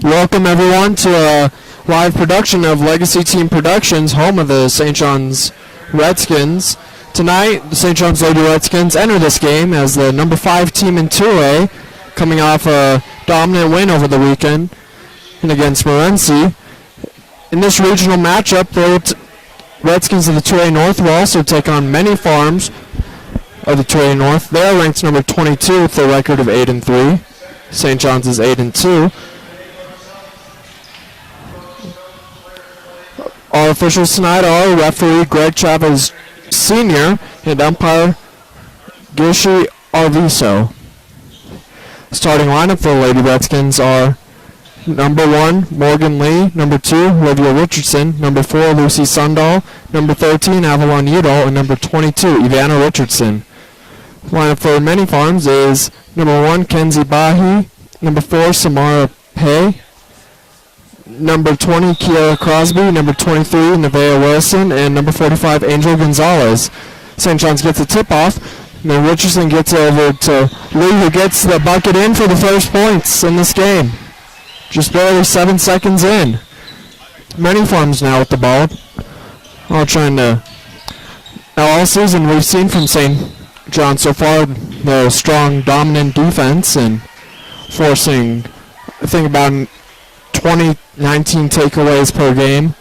Welcome everyone to a live production of Legacy Team Productions, home of the St. John's Redskins. Tonight, the St. John's Lady Redskins enter this game as the number 5 team in 2A, coming off a dominant win over the weekend and against Morenci. In this regional matchup, the Redskins of the 2A North will also take on many farms of the 2A North. They are ranked number 22 with a record of 8-3. St. John's is 8-2. All officials tonight are referee Greg Chavez Sr. and umpire Gishi Arviso. Starting lineup for the Lady Redskins are number 1, Morgan Lee, number 2, Olivia Richardson, number 4, Lucy Sundahl, number 13, Avalon Udall, and number 22, Ivana Richardson. Lineup for many farms is number 1, Kenzie Bahi, number 4, Samara Pei, number 20, Kiara Crosby, number 23, Nevaeh Wilson, and number 45, Angel Gonzalez. St. John's gets a tip-off, and then Richardson gets over to Lee, who gets the bucket in for the first points in this game. Just barely 7 seconds in. Many farms now with the ball. All trying to... Now all season we've seen from St. John so far the strong, dominant defense and forcing, I think, about 19 takeaways per game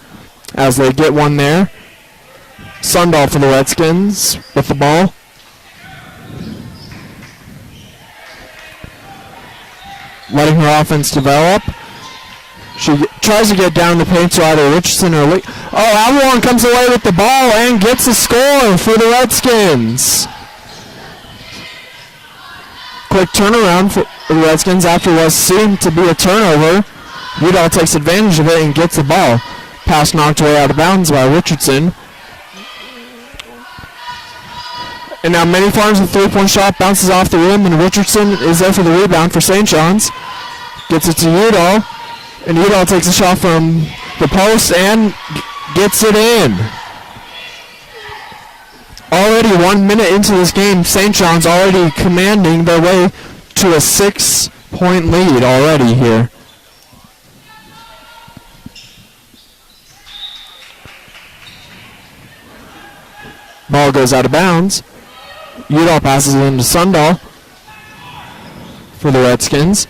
as they get one there. Sundahl for the Redskins with the ball. Letting her offense develop. She tries to get down the paint to either Richardson or Lee. Oh, Avalon comes away with the ball and gets a score for the Redskins. Quick turnaround for the Redskins after what seemed to be a turnover. Udall takes advantage of it and gets the ball. Pass knocked away out of bounds by Richardson. And now Many Farms, a three-point shot, bounces off the rim, and Richardson is there for the rebound for St. John's. Gets it to Udall, and Udall takes a shot from the post and gets it in. Already 1 minute into this game, St. John's already commanding their way to a 6-point lead already here. Ball goes out of bounds. Udall passes it into Sundahl for the Redskins.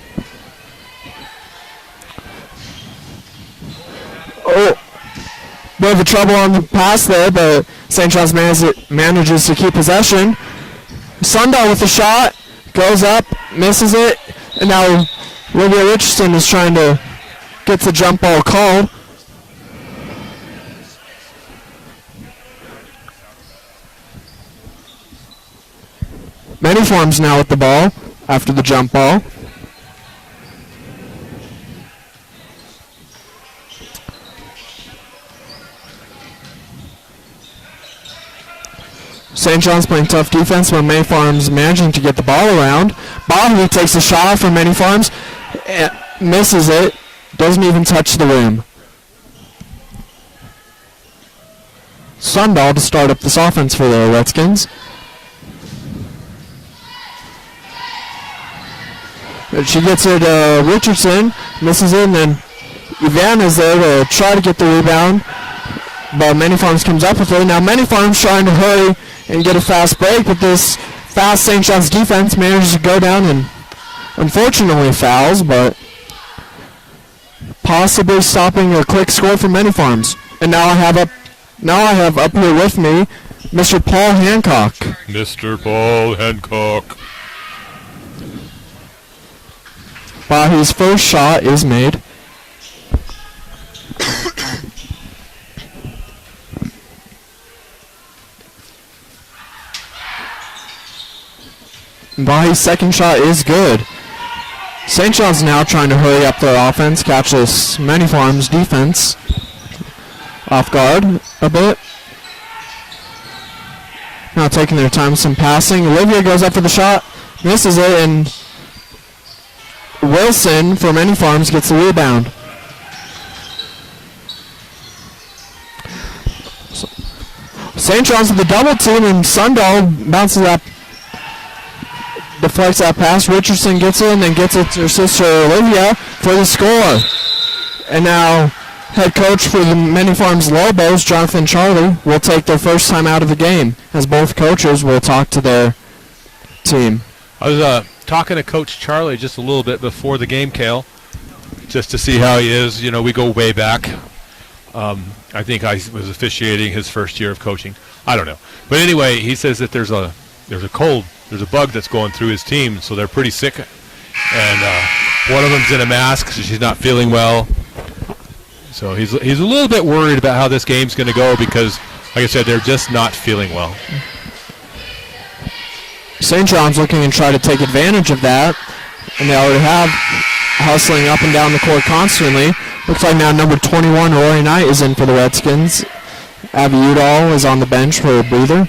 Oh, bit of a trouble on the pass there, but St. John's manages to keep possession. Sundahl with the shot, goes up, misses it, and now Olivia Richardson is trying to get the jump ball called. Many Farms now with the ball after the jump ball. St. John's playing tough defense, but Many Farms managing to get the ball around. Bahi takes a shot from Many Farms, misses it, doesn't even touch the rim. Sundahl to start up this offense for the Redskins. She gets it to Richardson, misses it, and then Ivana's there to try to get the rebound, but Many Farms comes up with it. Now Many Farms trying to hurry and get a fast break, but this fast St. John's defense manages to go down and unfortunately fouls, but possibly stopping a quick score for Many Farms. And now I have up here with me Mr. Paul Hancock. Mr. Paul Hancock. Bahi's first shot is made. Bahi's second shot is good. St. John's now trying to hurry up their offense, catch this Many Farms defense off guard a bit. Now taking their time with some passing. Olivia goes up for the shot, misses it, and Wilson for Many Farms gets the rebound. St. John's with the double team, and Sundahl bounces up, deflects that pass. Richardson gets it and then gets it to her sister Olivia for the score. And now head coach for the Many Farms Lobos, Jonathan Charlie, will take their first time out of the game, as both coaches will talk to their team. I was talking to Coach Charlie just a little bit before the game, Cale, just to see how he is. You know, we go way back. I think I was officiating his first year of coaching. I don't know. But anyway, he says that there's a bug that's going through his team, so they're pretty sick. And one of them's in a mask, so she's not feeling well. So he's a little bit worried about how this game's going to go because, like I said, they're just not feeling well. St. John's looking to try to take advantage of that, and they already have hustling up and down the court constantly. Looks like now number 21, Rory Knight, is in for the Redskins. Abby Udall is on the bench for a breather.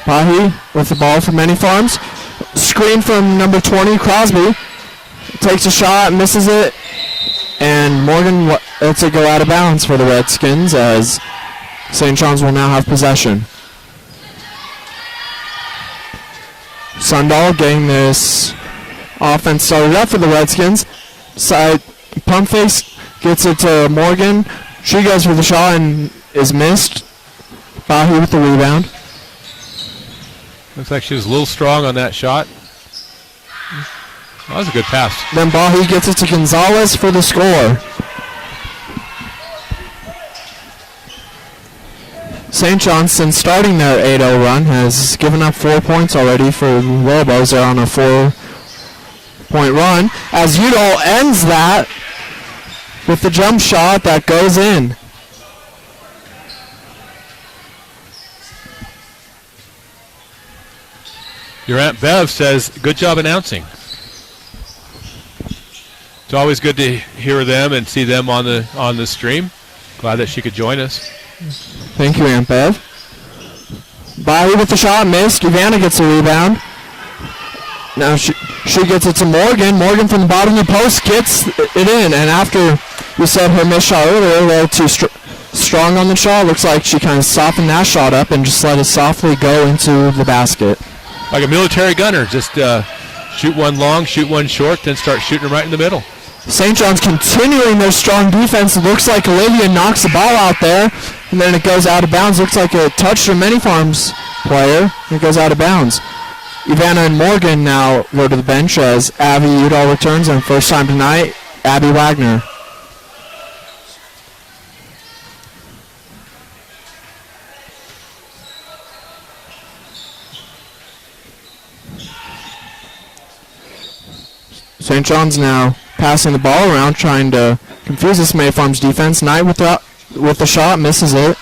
Pahi with the ball for Many Farms. Screen from number 20, Crosby. Takes a shot, misses it, and Morgan lets it go out of bounds for the Redskins as St. John's will now have possession. Sundahl getting this offense started up for the Redskins. Side pump face gets it to Morgan. She goes for the shot and is missed. Bahi with the rebound. Looks like she was a little strong on that shot. That was a good pass. Then Bahi gets it to Gonzalez for the score. St. John's, since starting their 8-0 run, has given up 4 points already for the Lobos. They're on a 4-point run. As Udall ends that with the jump shot that goes in. Your Aunt Bev says, good job announcing. It's always good to hear them and see them on the stream. Glad that she could join us. Thank you, Aunt Bev. Bahi with the shot, missed. Ivana gets the rebound. Now she gets it to Morgan. Morgan from the bottom of the post gets it in. And after you said her missed shot earlier, a little too strong on the shot, looks like she kind of softened that shot up and just let it softly go into the basket. Like a military gunner, just shoot one long, shoot one short, then start shooting them right in the middle. St. John's continuing their strong defense. It looks like Olivia knocks the ball out there, and then it goes out of bounds. Looks like a touch from Many Farms player. It goes out of bounds. Ivana and Morgan now go to the bench as Abby Udall returns, and first time tonight, Abby Wagner. St. John's now passing the ball around, trying to confuse this Many Farms defense. Knight with the shot, misses it.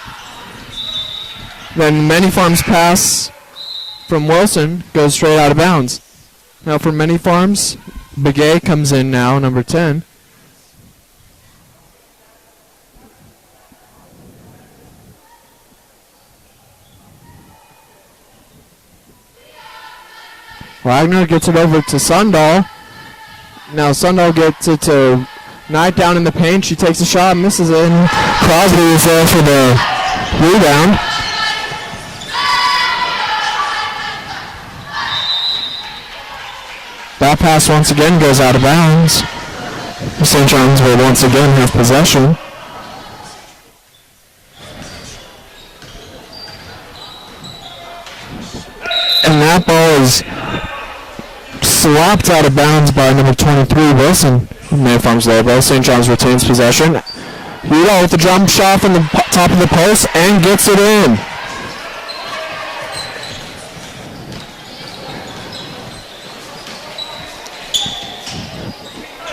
Then Many Farms pass from Wilson goes straight out of bounds. Now for Many Farms, Begay comes in now, number 10. Wagner gets it over to Sundahl. Now Sundahl gets it to Knight down in the paint. She takes a shot, misses it, and Crosby is there for the rebound. That pass once again goes out of bounds. St. John's will once again have possession. And that ball is slopped out of bounds by number 23, Wilson. Many Farms Lobo. St. John's retains possession. Udall with the jump shot from the top of the post and gets it in.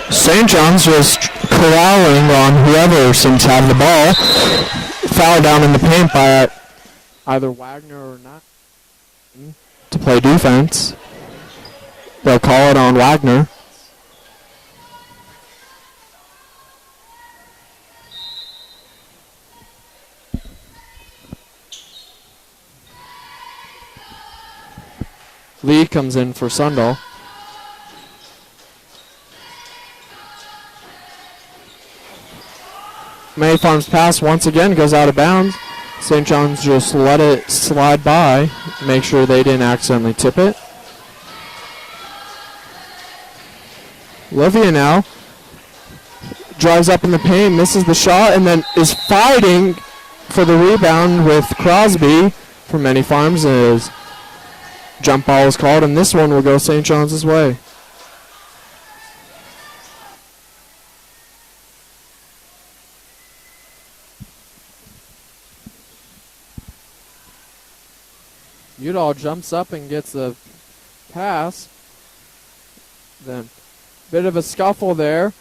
St. John's was corralling on whoever seemed to have the ball. Foul down in the paint by either Wagner or not to play defense. They'll call it on Wagner. Lee comes in for Sundahl. Many Farms pass once again goes out of bounds. St. John's just let it slide by, make sure they didn't accidentally tip it. Olivia now drives up in the paint, misses the shot, and then is fighting for the rebound with Crosby from Many Farms. As jump ball is called, and this one will go St. John's way. Udall jumps up and gets a pass. Then bit of a scuffle there.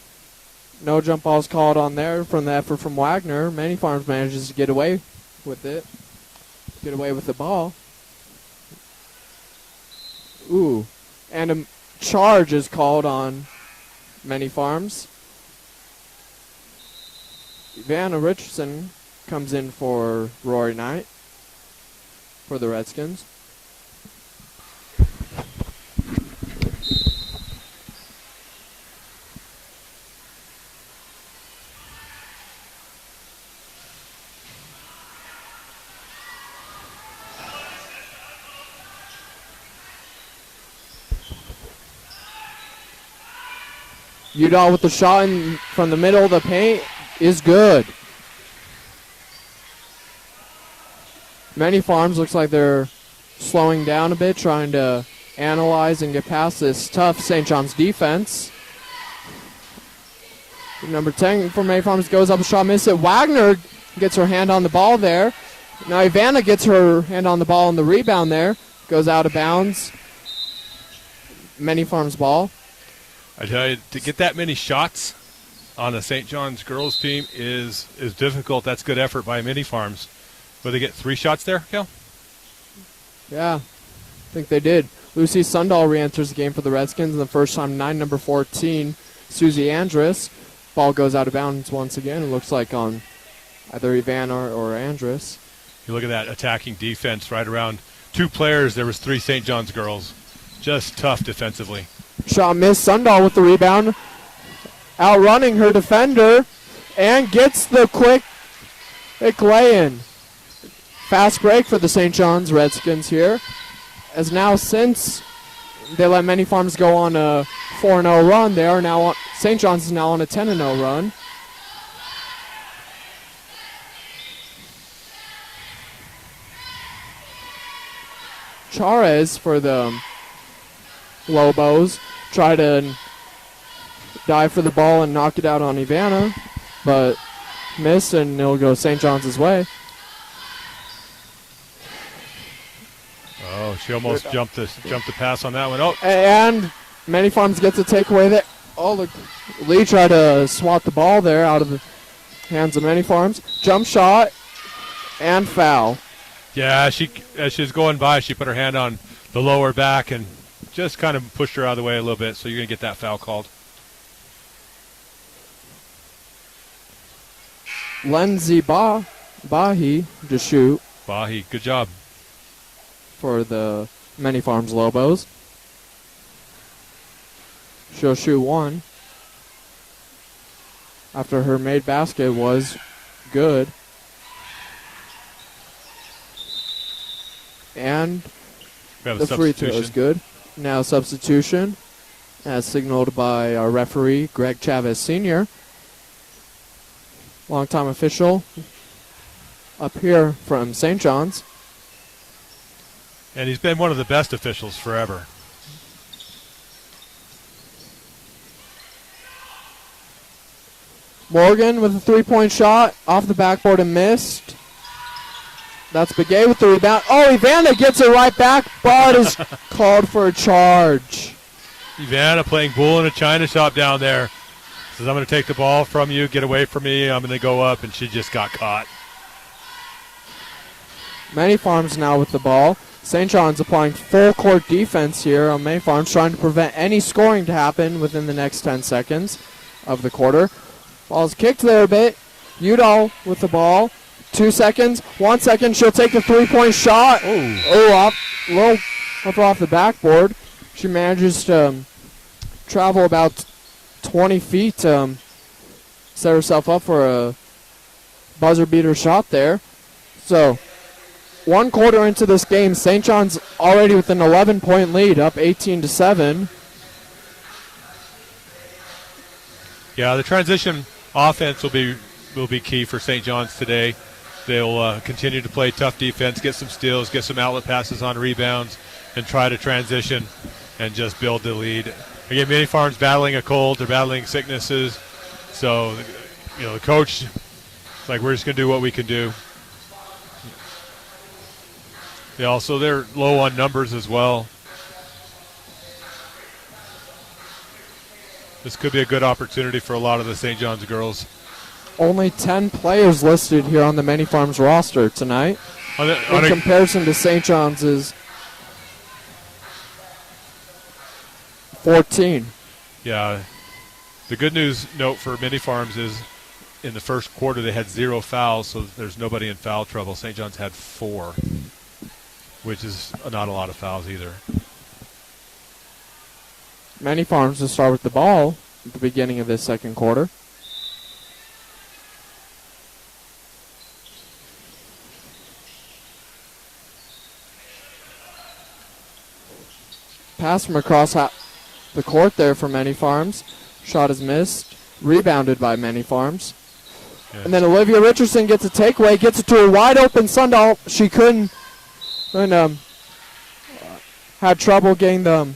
No jump balls called on there from the effort from Wagner. Many Farms manages to get away with it. Get away with the ball. Ooh. And a charge is called on Many Farms. Vanna Richardson comes in for Rory Knight for the Redskins. Udall with the shot from the middle of the paint is good. Many Farms looks like they're slowing down a bit, trying to analyze and get past this tough St. John's defense. Number 10 for Many Farms goes up, a shot, miss it. Wagner gets her hand on the ball there. Now Ivana gets her hand on the ball on the rebound there. Goes out of bounds. Many Farms ball. I tell you, to get that many shots on a St. John's girls team is difficult. That's good effort by Many Farms. Will they get 3 shots there, Cal? Yeah, I think they did. Lucy Sundahl re-enters the game for the Redskins, and the first time, number 14, Susie Andrus. Ball goes out of bounds once again. It looks like on either Ivana or Andrus. You look at that attacking defense right around 2 players. There was 3 St. John's girls. Just tough defensively. Shot miss. Sundahl with the rebound. Outrunning her defender. And gets the quick lay-in. Fast break for the St. John's Redskins here. As now since they let Many Farms go on a 4-0 run, they are now St. John's is now on a 10-0 run. Charez for the Lobos try to dive for the ball and knock it out on Ivana, but miss, and it'll go St. John's way. Oh, she almost jumped the pass on that one. Oh, and Many Farms gets a takeaway there. Oh, Lee tried to swat the ball there out of the hands of Many Farms. Jump shot and foul. Yeah, as she was going by, she put her hand on the lower back and just kind of pushed her out of the way a little bit, so you're going to get that foul called. Lindsay Bahi to shoot. Bahi, good job. For the Many Farms Lobos. She'll shoot 1. After her made basket was good. And the free throw is good. Now substitution, as signaled by our referee, Greg Chavez Sr., longtime official up here from St. John's. And he's been one of the best officials forever. Morgan with a 3-point shot off the backboard and missed. That's Begay with the rebound. Oh, Ivana gets it right back, but is called for a charge. Ivana playing bull in a china shop down there. Says, I'm going to take the ball from you, get away from me, I'm going to go up, and she just got caught. Many Farms now with the ball. St. John's applying full court defense here on Many Farms, trying to prevent any scoring to happen within the next 10 seconds of the quarter. Ball's kicked there a bit. Udall with the ball. 2 seconds, 1 second. She'll take a 3-point shot. Off the backboard. She manages to travel about 20 feet, set herself up for a buzzer beater shot there. So, 1 quarter into this game, St. John's already with an 11-point lead, up 18-7. Yeah, the transition offense will be key for St. John's today. They'll continue to play tough defense, get some steals, get some outlet passes on rebounds, and try to transition and just build the lead. Again, Mini Farms battling a cold, they're battling sicknesses. So, the coach is like, we're just going to do what we can do. Yeah, so they're low on numbers as well. This could be a good opportunity for a lot of the St. John's girls. Only 10 players listed here on the Many Farms roster tonight. In comparison to St. John's 14. Yeah. The good news note for Mini Farms is in the first quarter they had 0 fouls, so there's nobody in foul trouble. St. John's had 4, which is not a lot of fouls either. Many Farms to start with the ball at the beginning of this second quarter. Pass from across the court there for Many Farms. Shot is missed. Rebounded by Many Farms. Yeah. And then Olivia Richardson gets a takeaway, gets it to a wide open Sundahl. She couldn't, and had trouble getting the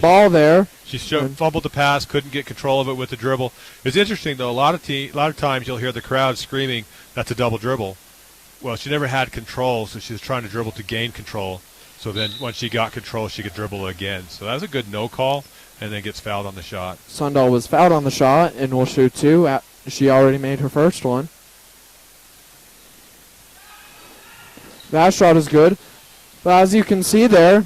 ball there. She fumbled the pass, couldn't get control of it with the dribble. It's interesting though. A lot of times you'll hear the crowd screaming, "That's a double dribble." Well, she never had control, so she was trying to dribble to gain control. So then once she got control, she could dribble again. So that was a good no call, and then gets fouled on the shot. Sundahl was fouled on the shot and will shoot 2. She already made her first one. That shot is good. But as you can see there,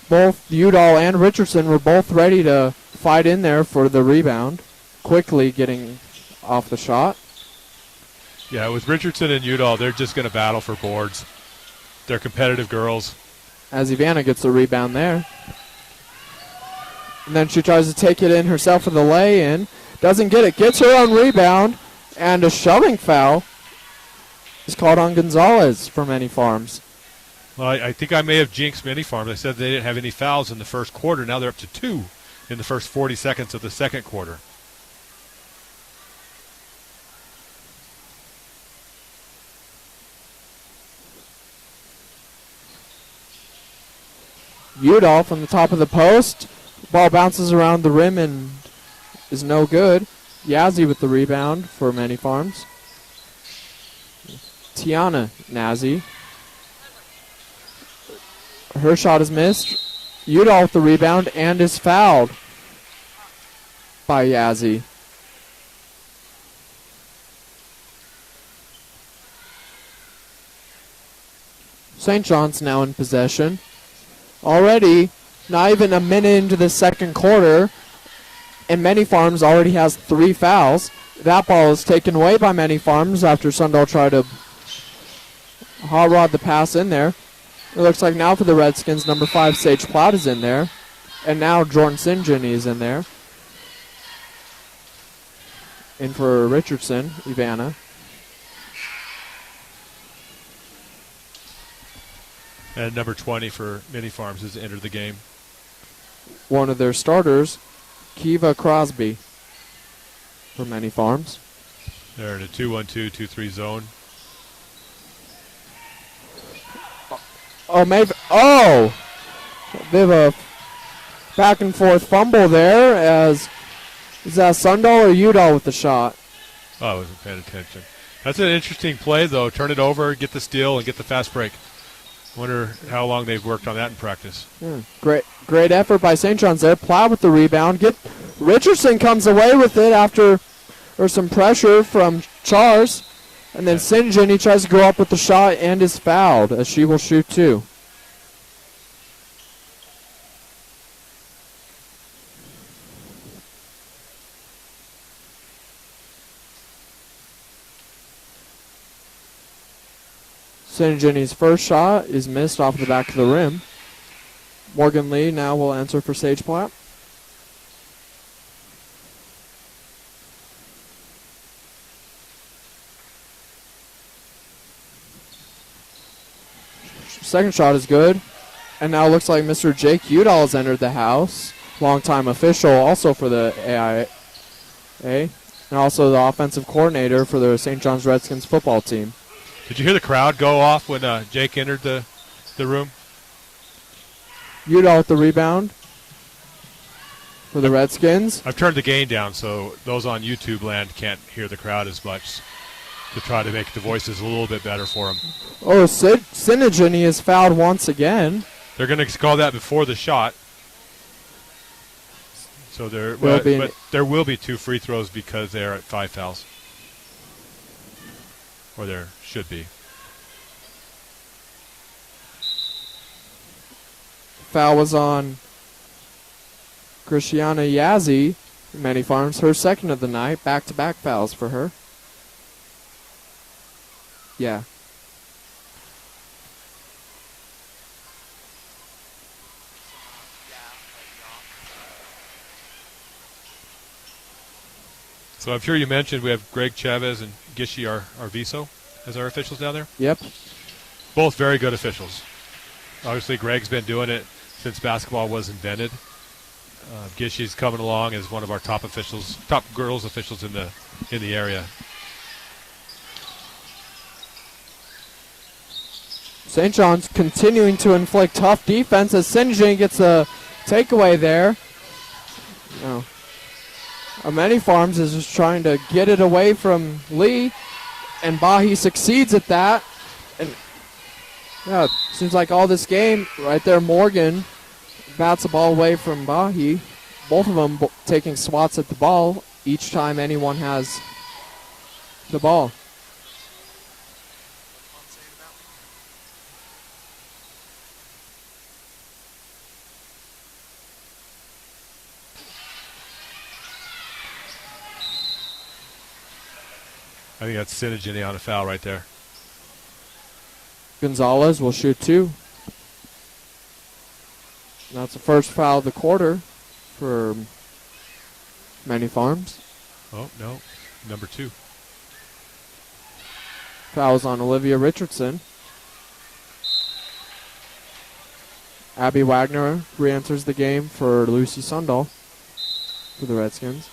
both Udall and Richardson were both ready to fight in there for the rebound, quickly getting off the shot. Yeah, it was Richardson and Udall. They're just going to battle for boards. They're competitive girls. As Ivana gets the rebound there. And then she tries to take it in herself for the lay-in. Doesn't get it. Gets her own rebound. And a shoving foul is called on Gonzalez for Many Farms. Well, I think I may have jinxed Many Farms. I said they didn't have any fouls in the first quarter. Now they're up to 2 in the first 40 seconds of the second quarter. Udall from the top of the post. Ball bounces around the rim and is no good. Yazzie with the rebound for Many Farms. Tiana Nazi. Her shot is missed. Udall with the rebound and is fouled by Yazzie. St. John's now in possession. Already, not even a minute into the second quarter, and Many Farms already has 3 fouls. That ball is taken away by Many Farms after Sundahl tried to hot rod the pass in there. It looks like now for the Redskins, number 5, Sage Platt is in there. And now Jordan Sinjani is in there. In for Richardson, Ivana. And number 20 for Many Farms has entered the game. One of their starters, Kiva Crosby for Many Farms. They're in a 2-1-2, 2-3 zone. They have a back and forth fumble there as is that Sundahl or Udall with the shot? Oh, I wasn't paying attention. That's an interesting play, though. Turn it over, get the steal, and get the fast break. Wonder how long they've worked on that in practice. Great effort by St. John's there. Platt with the rebound. Richardson comes away with it after some pressure from Chars. And then Sinjin, he tries to go up with the shot and is fouled as she will shoot 2. Sinjini's first shot is missed off the back of the rim. Morgan Lee now will answer for Sage Platt. Second shot is good. And now it looks like Mr. Jake Udall has entered the house. longtime official also for the AIA, and also the offensive coordinator for the St. John's Redskins football team. Did you hear the crowd go off when Jake entered the room? Udall with the rebound for the Redskins. I've turned the gain down so those on YouTube land can't hear the crowd as much, to try to make the voices a little bit better for them. Oh, Sinigini is fouled once again. They're going to call that before the shot. So there will be 2 free throws because they're at 5 fouls. Or there should be. Foul was on Christiana Yazzie, Many Farms, her second of the night. Back-to-back fouls for her. Yeah. So I'm sure you mentioned we have Greg Chavez and Gishi Arviso as our officials down there. Yep. Both very good officials. Obviously, Greg's been doing it since basketball was invented. Gishi's coming along as one of our top girls officials in the area. St. John's continuing to inflict tough defense as Sinjin gets a takeaway there. No. Many Farms is just trying to get it away from Lee, and Bahi succeeds at that. And yeah, seems like all this game right there, Morgan bats the ball away from Bahi. Both of them taking swats at the ball each time anyone has the ball. I think that's Sinigini on a foul right there. Gonzalez will shoot 2. That's the first foul of the quarter for Many Farms. Oh, no. Number 2. Fouls on Olivia Richardson. Abby Wagner re-enters the game for Lucy Sundahl for the Redskins.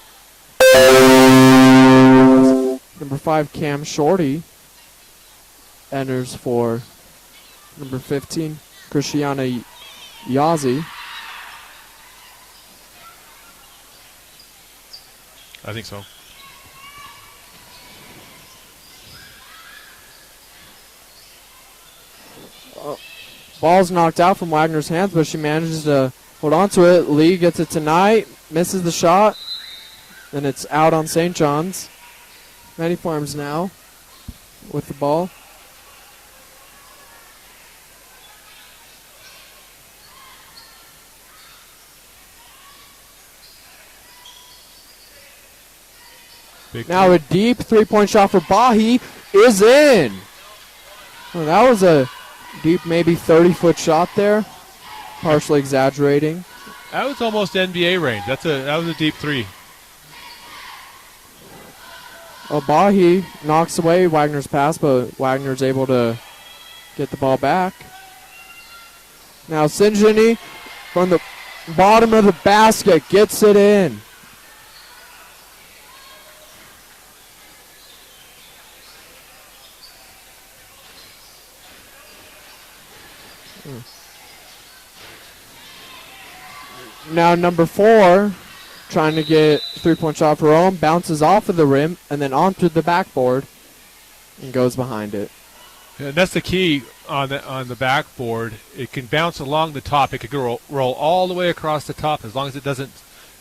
Number 5, Cam Shorty enters for number 15, Christiana Yazzie. I think so. Ball's knocked out from Wagner's hands, but she manages to hold on to it. Lee gets it tonight, misses the shot, and it's out on St. John's. Many Farms now with the ball. Now a deep three-point shot for Bahi is in. Well, that was a deep, maybe 30-foot shot there. Partially exaggerating. That was almost NBA range. That was a deep 3. Bahi knocks away Wagner's pass, but Wagner's able to get the ball back. Now Sinjini from the bottom of the basket gets it in. Now number 4, trying to get three-point shot for her own, bounces off of the rim and then onto the backboard and goes behind it. And that's the key on the backboard. It can bounce along the top. It could roll all the way across the top as long as it doesn't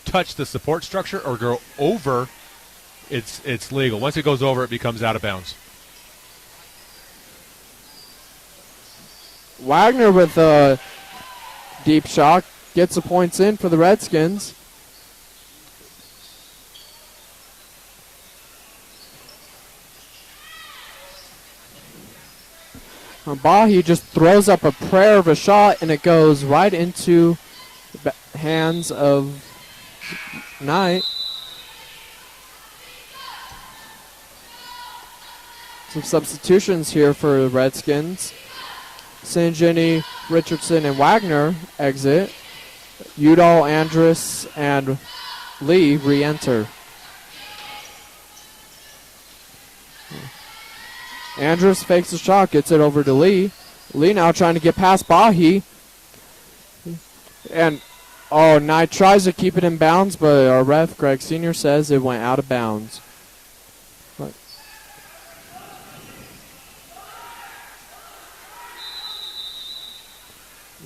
touch the support structure or go over. It's legal. Once it goes over, it becomes out of bounds. Wagner with a deep shot gets the points in for the Redskins. Bahi just throws up a prayer of a shot, and it goes right into the hands of Knight. Some substitutions here for the Redskins. Sinjini, Richardson, and Wagner exit. Udall, Andrus, and Lee re-enter. Andrus fakes the shot, gets it over to Lee. Lee now trying to get past Bahi. And, Knight tries to keep it in bounds, but our ref, Greg Sr., says it went out of bounds.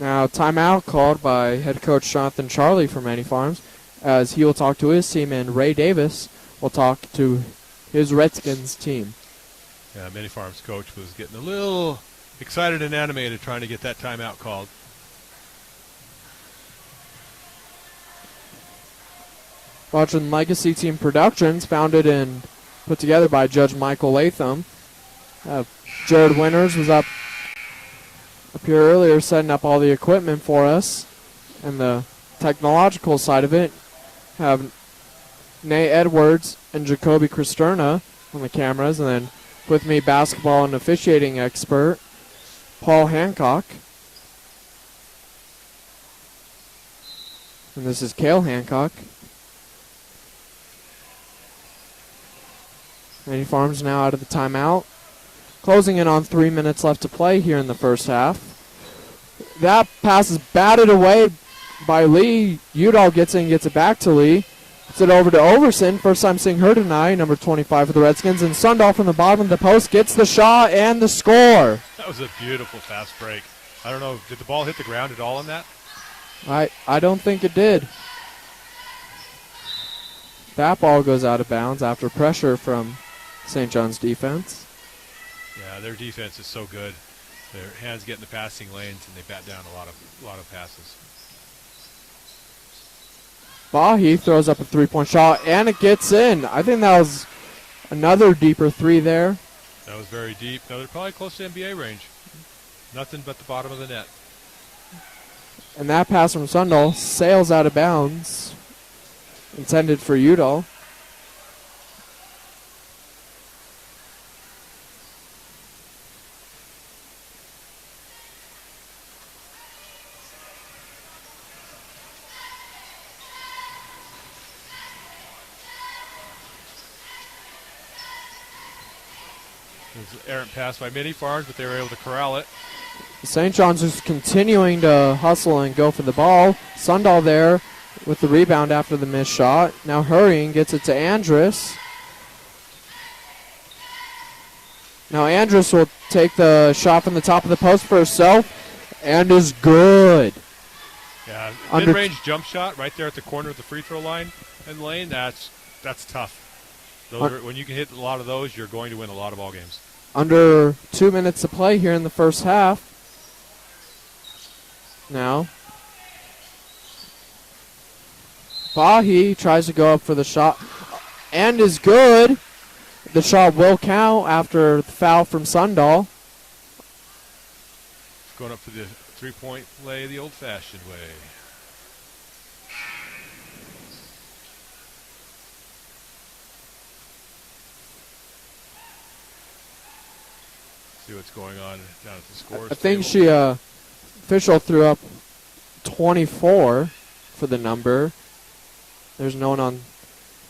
Now, timeout called by head coach Jonathan Charlie from Many Farms, as he will talk to his team, and Ray Davis will talk to his Redskins team. Yeah, Many Farms coach was getting a little excited and animated trying to get that timeout called. Watching Legacy Team Productions, founded and put together by Judge Michael Latham. Jared Winters was up here earlier setting up all the equipment for us. And the technological side of it, have Nate Edwards and Jacoby Cristerna on the cameras. And then with me, basketball and officiating expert, Paul Hancock. And this is Cale Hancock. Many Farms now out of the timeout. Closing in on 3 minutes left to play here in the first half. That pass is batted away by Lee. Udall gets in, gets it back to Lee. Gets it over to Overson. First time seeing her tonight, number 25 for the Redskins. And Sundahl from the bottom of the post gets the shot and the score. That was a beautiful fast break. I don't know, did the ball hit the ground at all on that? I don't think it did. That ball goes out of bounds after pressure from St. John's defense. Yeah, their defense is so good. Their hands get in the passing lanes and they bat down a lot of passes. Bahi throws up a three-point shot and it gets in. I think that was another deeper three there. That was very deep. No, they're probably close to NBA range. Nothing but the bottom of the net. And that pass from Sundahl sails out of bounds. Intended for Udall. It was an errant pass by Many Farms, but they were able to corral it. St. John's is continuing to hustle and go for the ball. Sundahl there with the rebound after the missed shot. Now hurrying, gets it to Andrus. Now Andrus will take the shot from the top of the post for herself and is good. Yeah, mid-range jump shot right there at the corner of the free throw line and lane, that's tough. When you can hit a lot of those, you're going to win a lot of ball games. Under 2 minutes to play here in the first half. Now, Bahi tries to go up for the shot and is good. The shot will count after the foul from Sundahl. Going up for the three-point play the old-fashioned way. See what's going on down at the scores. I think she official threw up 24 for the number. There's no one on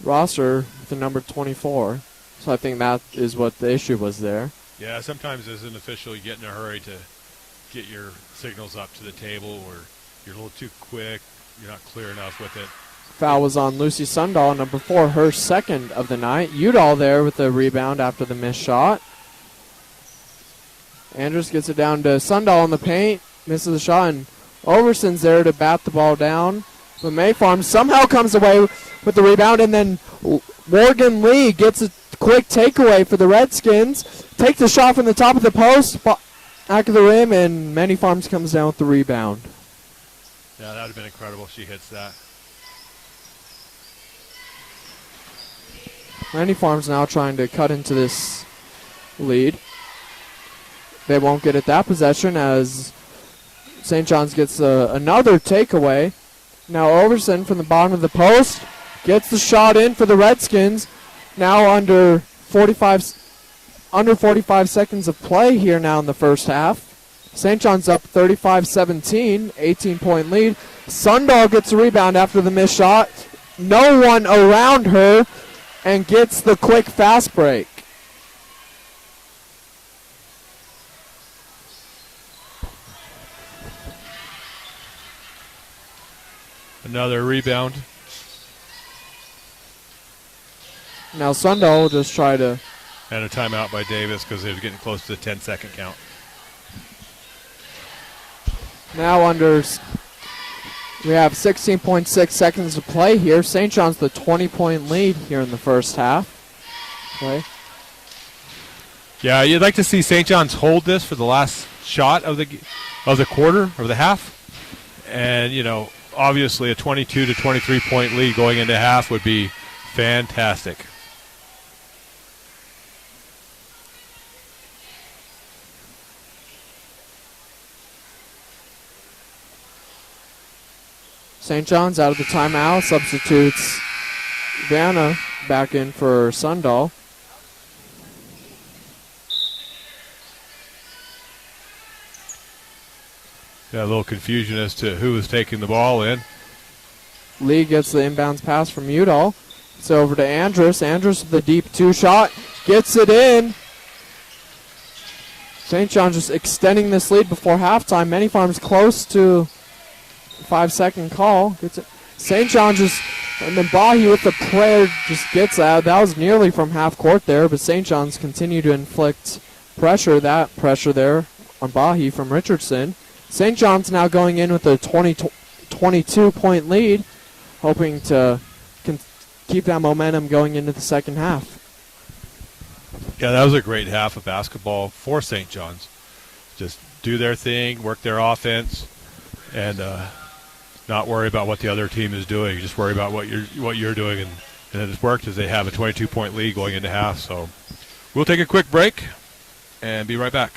roster with the number 24. So I think that is what the issue was there. Yeah, sometimes as an official you get in a hurry to get your signals up to the table, or you're a little too quick, you're not clear enough with it. Foul was on Lucy Sundahl, number 4, her second of the night. Udall there with the rebound after the missed shot. Andrews gets it down to Sundahl in the paint, misses the shot, and Overson's there to bat the ball down. But Mayfarm somehow comes away with the rebound, and then Morgan Lee gets a quick takeaway for the Redskins. Takes the shot from the top of the post, back of the rim, and Many Farms comes down with the rebound. Yeah, that would have been incredible if she hits that. Many Farms now trying to cut into this lead. They won't get at that possession as St. John's gets another takeaway. Now Overson from the bottom of the post gets the shot in for the Redskins. Now under 45 seconds of play here now in the first half. St. John's up 35-17, 18-point lead. Sundahl gets a rebound after the missed shot. No one around her and gets the quick fast break. Another rebound. Now Sundahl will just try to... And a timeout by Davis because they were getting close to the 10-second count. Now we have 16.6 seconds to play here. St. John's the 20-point lead here in the first half. Okay. Yeah, you'd like to see St. John's hold this for the last shot of the quarter or the half. And, obviously a 22 to 23 point lead going into half would be fantastic. St. John's out of the timeout, substitutes Vanna back in for Sundahl. Yeah, a little confusion as to who was taking the ball in. Lee gets the inbounds pass from Udall. It's over to Andrus. Andrus with the deep 2 shot. Gets it in. St. John's just extending this lead before halftime. Many Farms close to 5-second call. Gets it. St. John's just, and then Bahi with the prayer just gets that. That was nearly from half court there, but St. John's continue to inflict pressure. That pressure there on Bahi from Richardson. St. John's now going in with a 22-point lead, hoping to keep that momentum going into the second half. Yeah, that was a great half of basketball for St. John's. Just do their thing, work their offense, and not worry about what the other team is doing. Just worry about what you're doing, and it has worked as they have a 22-point lead going into half. So we'll take a quick break and be right back.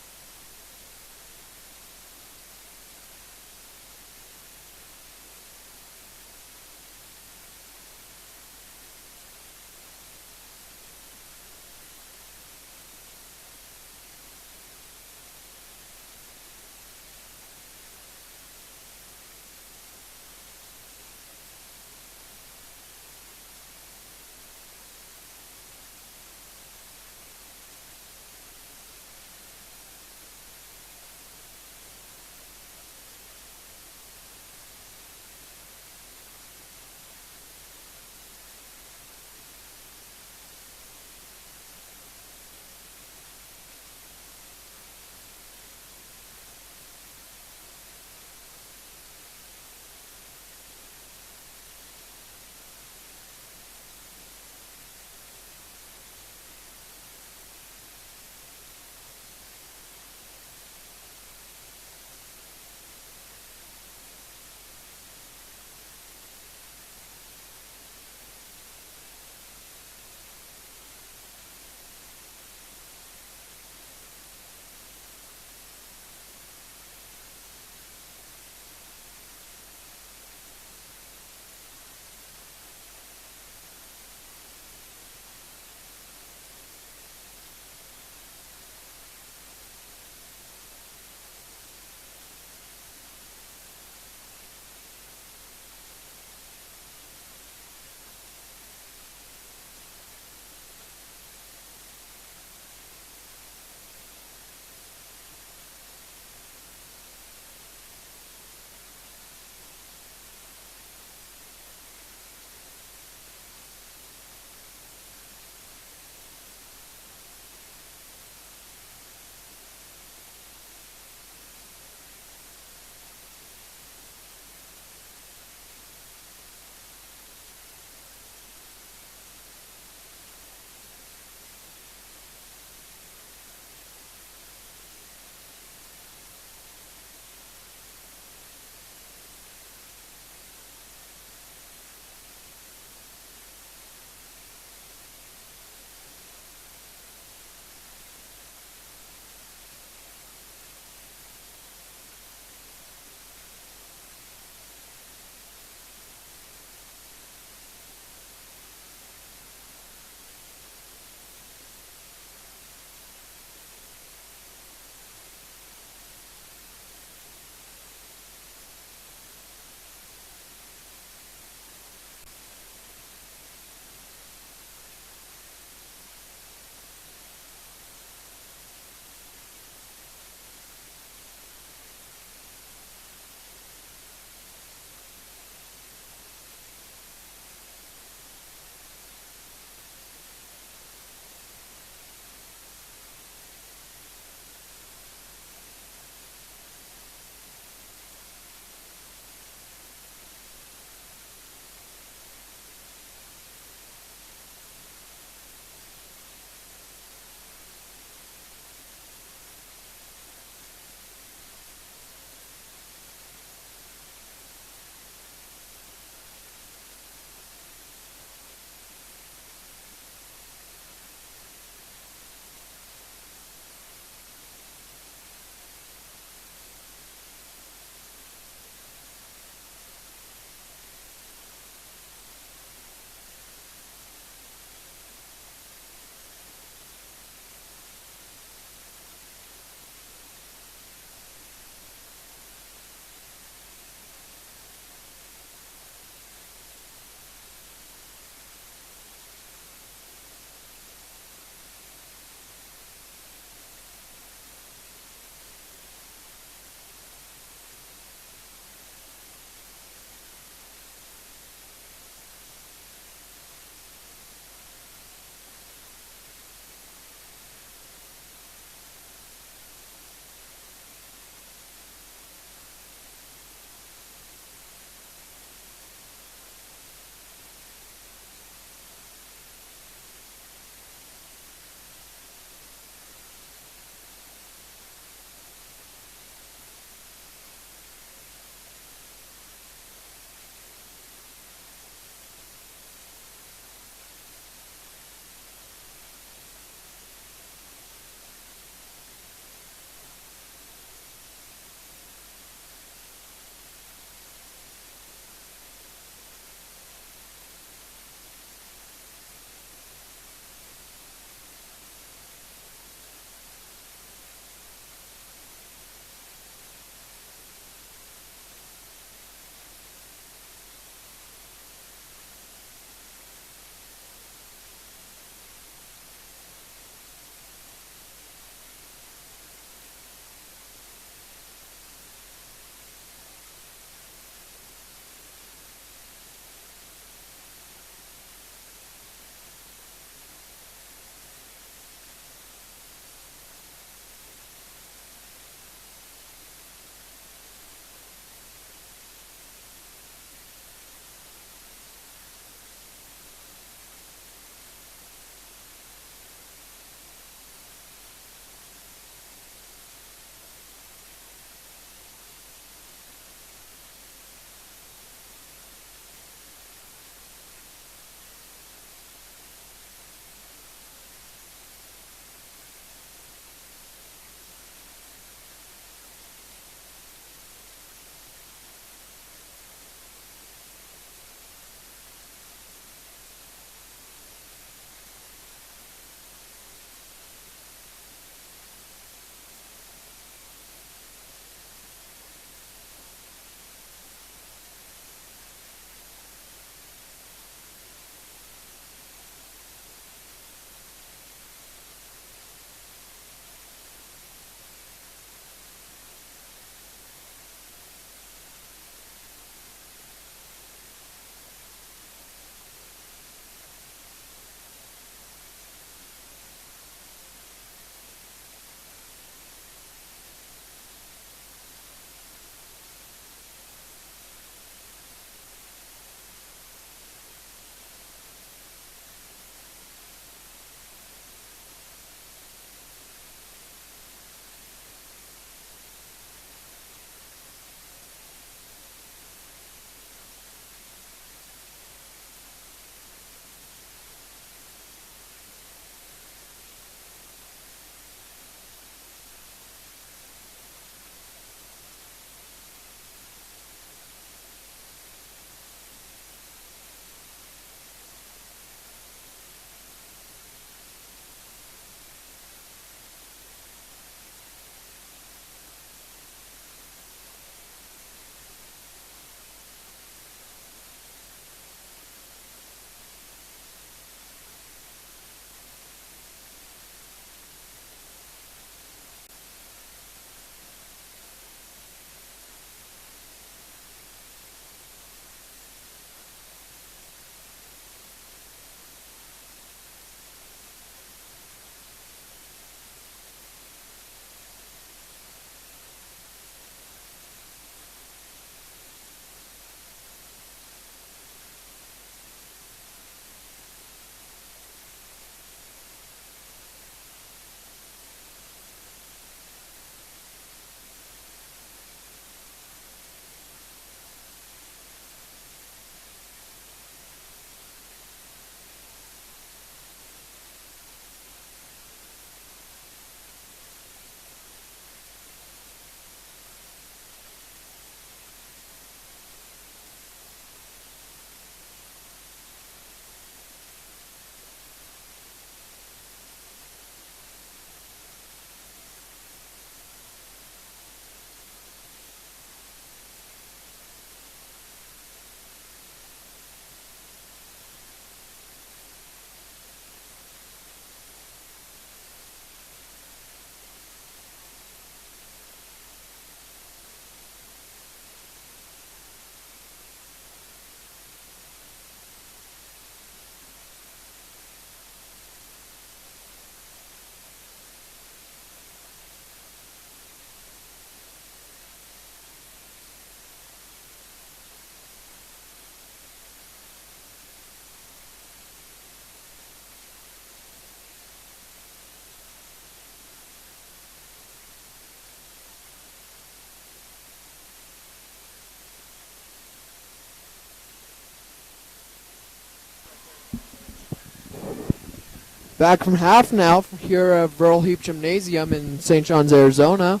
Back from half now here at Burl Heap Gymnasium in St. John's, Arizona.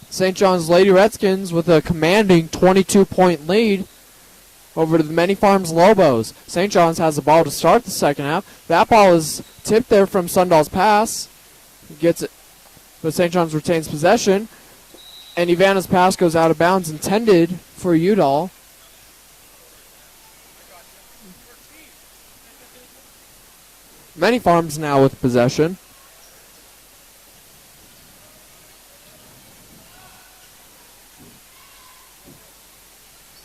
St. John's Lady Redskins with a commanding 22-point lead over to the Many Farms Lobos. St. John's has the ball to start the second half. That ball is tipped there from Sundall's pass. Gets it, but St. John's retains possession. And Ivana's pass goes out of bounds, intended for Udall. Many Farms now with possession.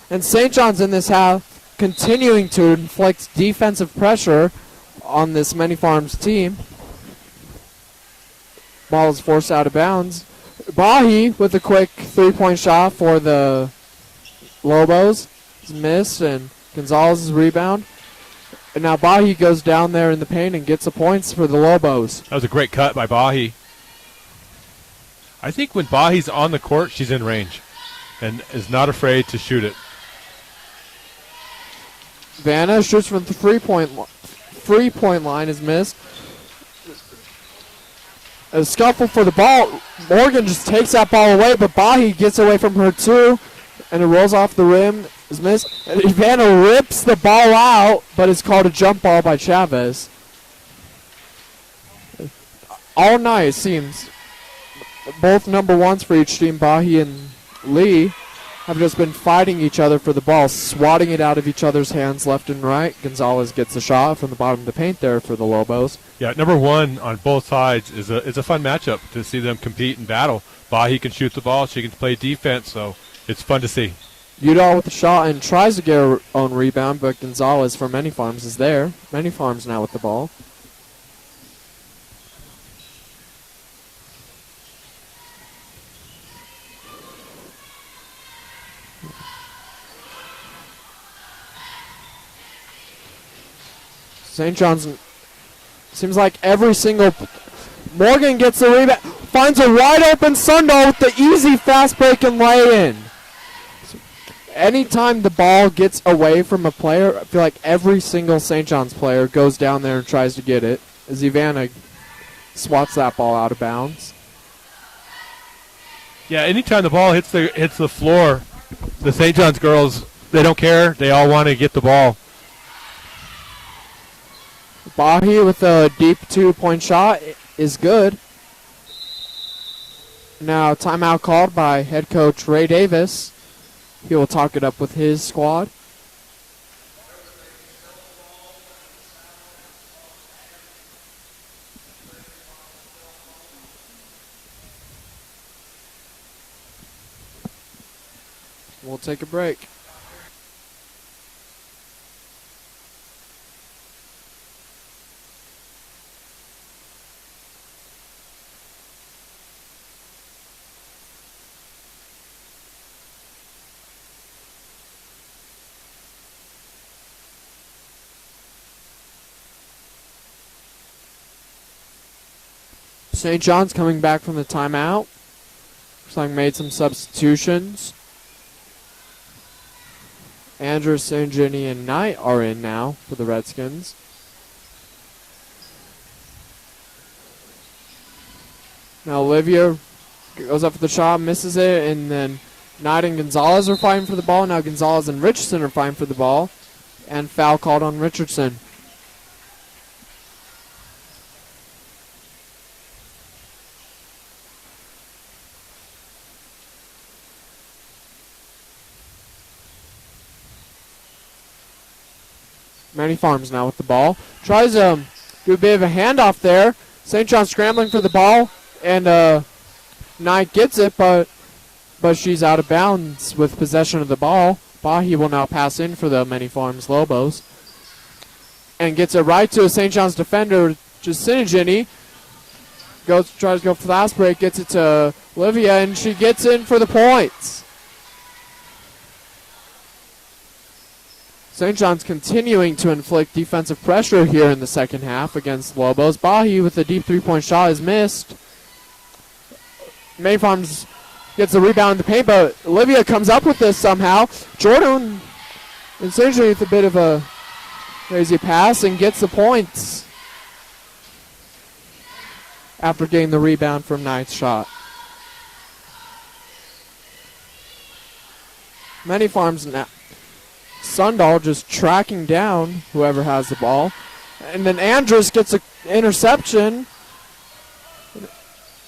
And St. John's in this half continuing to inflict defensive pressure on this Many Farms team. Ball is forced out of bounds. Bahi with a quick three-point shot for the Lobos. It's missed, and Gonzalez's rebound. And now Bahi goes down there in the paint and gets the points for the Lobos. That was a great cut by Bahi. I think when Bahi's on the court, she's in range and is not afraid to shoot it. Vanna shoots from the three-point line, is missed. A scuffle for the ball. Morgan just takes that ball away, but Bahi gets away from her too, and it rolls off the rim, is missed. And Ivana rips the ball out, but it's called a jump ball by Chavez. All night, it seems. Both number ones for each team, Bahi and Lee, have just been fighting each other for the ball, swatting it out of each other's hands left and right. Gonzalez gets a shot from the bottom of the paint there for the Lobos. Yeah, number one on both sides is a fun matchup to see them compete and battle. Bahi can shoot the ball, she can play defense, so it's fun to see. Udall with the shot and tries to get her own rebound, but Gonzalez from Many Farms is there. Many Farms now with the ball. St. John's seems like every single... Morgan gets the rebound, finds a wide open Sundall with the easy fast break and lay-in. Anytime the ball gets away from a player, I feel like every single St. John's player goes down there and tries to get it, as Ivana swats that ball out of bounds. Yeah, anytime the ball hits the floor, the St. John's girls, they don't care. They all want to get the ball. Bahi with a deep two-point shot is good. Now timeout called by head coach Ray Davis. He will talk it up with his squad. We'll take a break. St. John's coming back from the timeout. Looks like made some substitutions. Andrews, St. Jenny, and Knight are in now for the Redskins. Now Olivia goes up for the shot, misses it, and then Knight and Gonzalez are fighting for the ball. Now Gonzalez and Richardson are fighting for the ball. And foul called on Richardson. Many Farms now with the ball. Tries to do a bit of a handoff there. St. John scrambling for the ball. And Knight gets it, but she's out of bounds with possession of the ball. Bahi will now pass in for the Many Farms Lobos. And gets it right to a St. John's defender, Justinigini. Tries to go for the fast break, gets it to Olivia, and she gets in for the points. St. John's continuing to inflict defensive pressure here in the second half against Lobos. Bahi with a deep three-point shot is missed. Many Farms gets the rebound in the paint, but Olivia comes up with this somehow. Jordan and St. John's with a bit of a crazy pass and gets the points. after getting the rebound from Knight's shot. Many Farms now. Sundahl just tracking down whoever has the ball. And then Andrus gets an interception.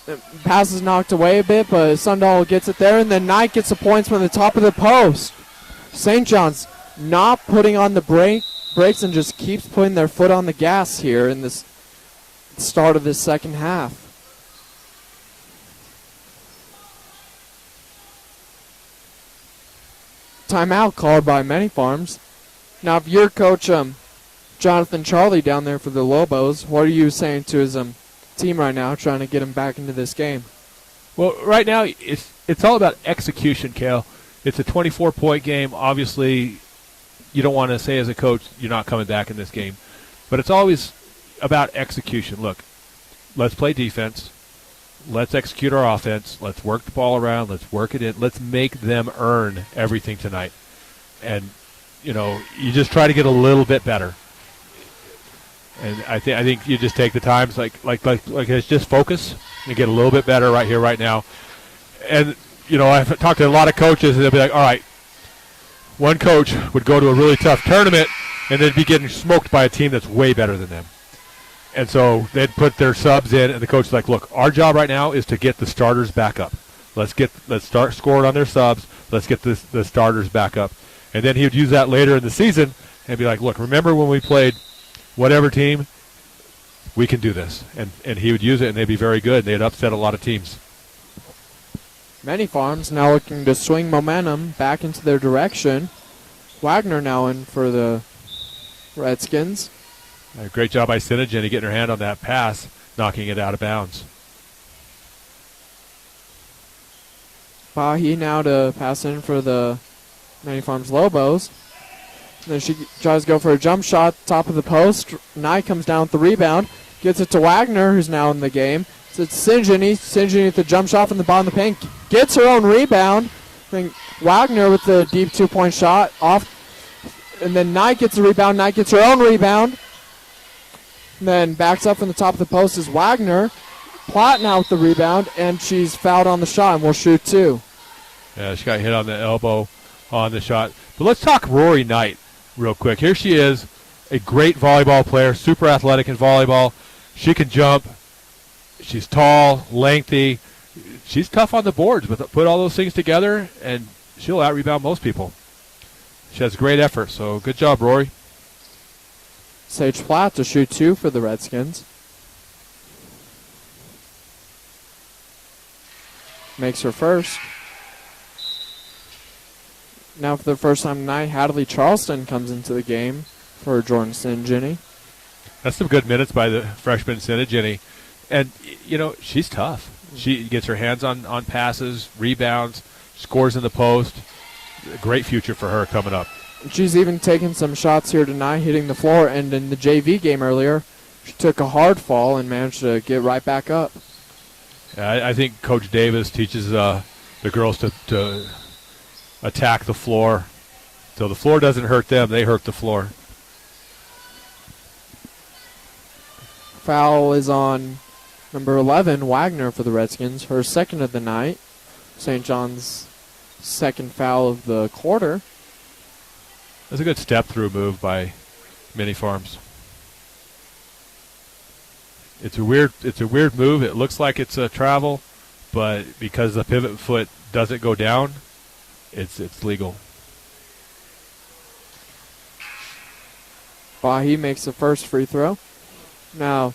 The pass is knocked away a bit, but Sundahl gets it there. And then Knight gets the points from the top of the post. St. John's not putting on the brakes and just keeps putting their foot on the gas here in this start of this second half. Timeout called by Many Farms. Now, if you're Coach Jonathan Charlie down there for the Lobos, what are you saying to his team right now, trying to get him back into this game? Well, right now it's all about execution, Kale. It's a 24-point game. Obviously, you don't want to say as a coach you're not coming back in this game, but it's always about execution. Look, let's play defense. Let's execute our offense. Let's work the ball around. Let's work it in. Let's make them earn everything tonight. And, you just try to get a little bit better. And I think you just take the times like it's just focus and get a little bit better right here, right now. And, I've talked to a lot of coaches, and they'll be like, all right, one coach would go to a really tough tournament, and they'd be getting smoked by a team that's way better than them. And so they'd put their subs in, and the coach is like, look, our job right now is to get the starters back up. Let's start scoring on their subs. Let's get the starters back up. And then he would use that later in the season and be like, look, remember when we played whatever team? We can do this. And he would use it, and they'd be very good. They'd upset a lot of teams. Many Farms now looking to swing momentum back into their direction. Wagner now in for the Redskins. Great job by Synergy getting her hand on that pass, knocking it out of bounds. Bahi now to pass in for the Many Farms Lobos. Then she tries to go for a jump shot, top of the post. Knight comes down with the rebound, gets it to Wagner, who's now in the game. So it's Sinjini. Sinjini with the jump shot from the bottom of the paint. Gets her own rebound. Then Wagner with the deep two-point shot off. And then Knight gets the rebound. Knight gets her own rebound. And then backs up from the top of the post is Wagner. Platt now with the rebound, and she's fouled on the shot and will shoot two. Yeah, she got hit on the elbow on the shot. But let's talk Rory Knight real quick. Here she is, a great volleyball player, super athletic in volleyball. She can jump. She's tall, lengthy. She's tough on the boards, but put all those things together, and she'll out-rebound most people. She has great effort, so good job, Rory. Sage Platt to shoot two for the Redskins. Makes her first. Now for the first time tonight, Hadley Charleston comes into the game for Jordan Sinjini. That's some good minutes by the freshman Sinjini. And, she's tough. She gets her hands on passes, rebounds, scores in the post. A great future for her coming up. She's even taken some shots here tonight, hitting the floor. And in the JV game earlier, she took a hard fall and managed to get right back up. I think Coach Davis teaches the girls to attack the floor. So the floor doesn't hurt them, they hurt the floor. Foul is on number 11, Wagner for the Redskins, her second of the night. St. John's second foul of the quarter. That's a good step-through move by Many Farms. It's a weird move. It looks like it's a travel, but because the pivot foot doesn't go down, it's legal. Bahi makes the first free throw. Now,